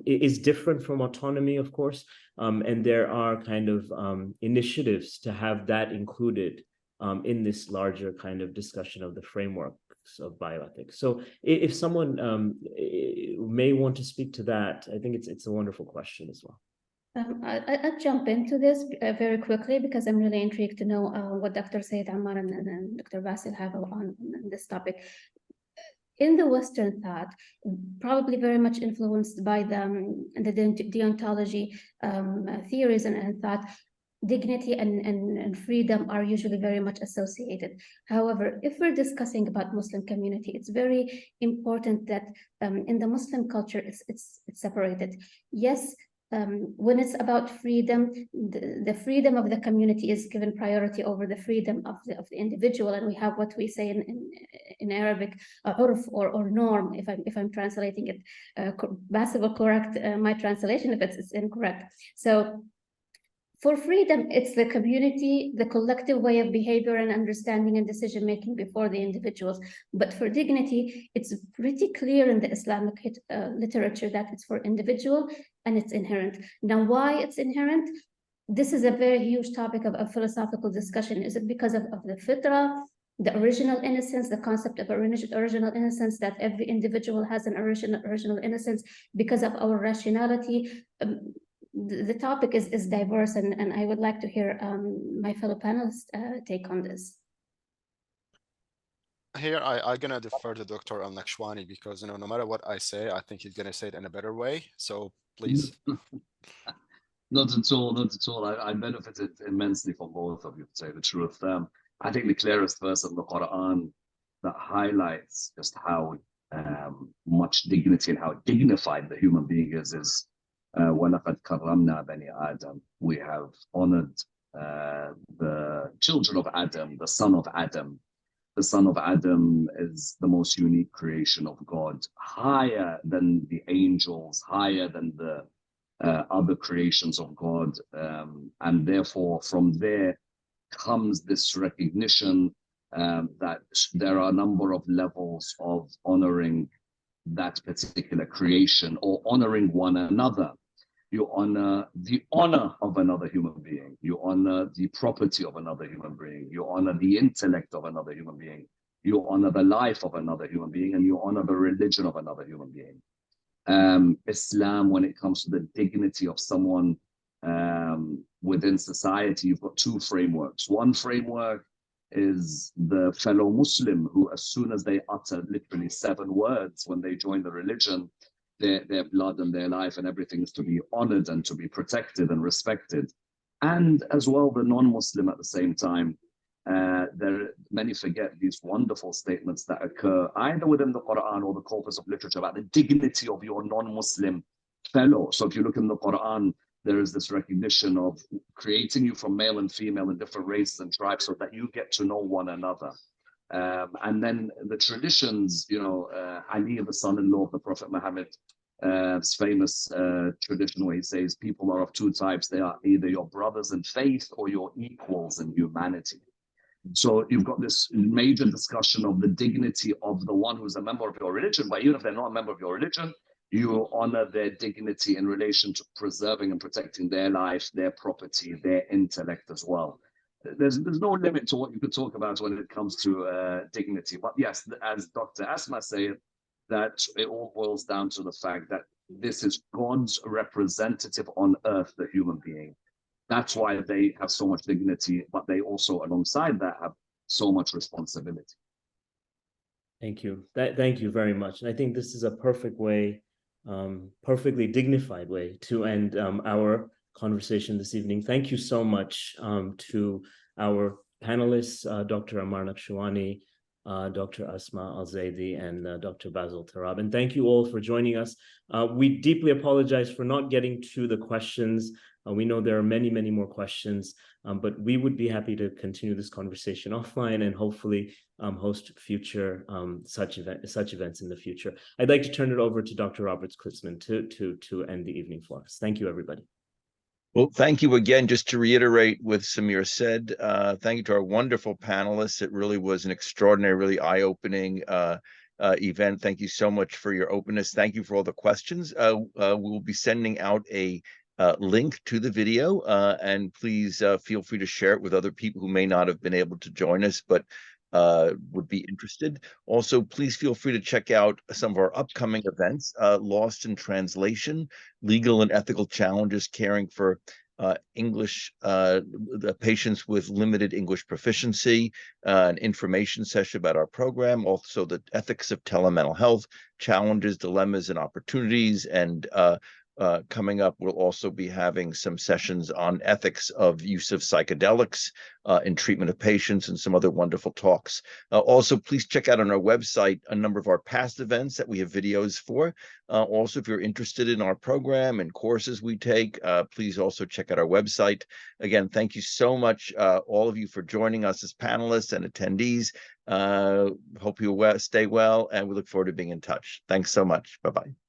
is different from autonomy, of course. And there are kind of initiatives to have that included in this larger kind of discussion of the frameworks of bioethics. So if someone may want to speak to that, I think it's a wonderful question as well. I'll jump into this very quickly, because I'm really intrigued to know what Dr. Said Ammar and Dr. Basil have on this topic. In the Western thought, probably very much influenced by the deontology theories and thought, dignity and freedom are usually very much associated. However, if we're discussing about Muslim community, it's very important that in the Muslim culture, it's separated. Yes, when it's about freedom, the freedom of the community is given priority over the freedom of the individual, and we have what we say in Arabic, urf or norm. If I'm translating it, Basil will correct my translation if it's incorrect. So for freedom, it's the community, the collective way of behavior and understanding and decision making before the individuals. But for dignity, it's pretty clear in the Islamic literature that it's for individual and it's inherent. Now, why it's inherent? This is a very huge topic of philosophical discussion. Is it because of the fitrah, the original innocence, the concept of original innocence, that every individual has an original innocence because of our rationality? The topic is diverse, and I would like to hear my fellow panelists take on this. Here, I'm going to defer to Dr. Al-Nakshwani, because, no matter what I say, I think he's going to say it in a better way. So please. Not at all, not at all. I benefited immensely from both of you, to say the truth. I think the clearest verse of the Quran that highlights just how much dignity and how dignified the human being is وَلَقَدْ كَرَّمْنَا بَنِي آدَمَ. We have honored the children of Adam, the son of Adam. The son of Adam is the most unique creation of God, higher than the angels, higher than the other creations of God. And therefore, from there comes this recognition that there are a number of levels of honoring that particular creation, or honoring one another. You honor the honor of another human being. You honor the property of another human being. You honor the intellect of another human being. You honor the life of another human being, and you honor the religion of another human being. Islam, when it comes to the dignity of someone within society, you've got two frameworks. One framework is the fellow Muslim, who, as soon as they utter literally 7 words when they join the religion, their blood and their life and everything is to be honored and to be protected and respected. And as well, the non-Muslim at the same time. Many forget these wonderful statements that occur either within the Quran or the corpus of literature about the dignity of your non-Muslim fellow. So if you look in the Quran, there is this recognition of creating you from male and female in different races and tribes so that you get to know one another. And then the traditions, Ali, the son-in-law of the Prophet Muhammad, famous tradition where he says people are of two types. They are either your brothers in faith or your equals in humanity. So you've got this major discussion of the dignity of the one who's a member of your religion, but even if they're not a member of your religion, you honor their dignity in relation to preserving and protecting their life, their property, their intellect as well. There's no limit to what you could talk about when it comes to dignity. But yes, as Dr. Asma said, that it all boils down to the fact that this is God's representative on earth, the human being. That's why they have so much dignity, but they also, alongside that, have so much responsibility. Thank you. Thank you very much. And I think this is a perfect way, perfectly dignified way to end our conversation this evening. Thank you so much to our panelists, Dr. Amar Naqshwani, Dr. Asma Al-Zaidi, and Dr. Basil Tarab. And thank you all for joining us. We deeply apologize for not getting to the questions. We know there are many, many more questions, but we would be happy to continue this conversation offline and hopefully host future such events in the future. I'd like to turn it over to Dr. Roberts-Klitzman to end the evening for us. Thank you, everybody. Well, thank you again. Just to reiterate what Samir said, thank you to our wonderful panelists. It really was an extraordinary, really eye-opening event. Thank you so much for your openness. Thank you for all the questions. We'll be sending out a link to the video, and please feel free to share it with other people who may not have been able to join us, but would be interested. Also, please feel free to check out some of our upcoming events, Lost in Translation, Legal and Ethical Challenges Caring for English the patients with limited English proficiency, an information session about our program, also the ethics of telemental health, challenges, dilemmas, and opportunities, and coming up, we'll also be having some sessions on ethics of use of psychedelics in treatment of patients and some other wonderful talks. Also, please check out on our website a number of our past events that we have videos for. Also, if you're interested in our program and courses we take, please also check out our website. Again, thank you so much, all of you, for joining us as panelists and attendees. Hope you stay well, and we look forward to being in touch. Thanks so much. Bye-bye.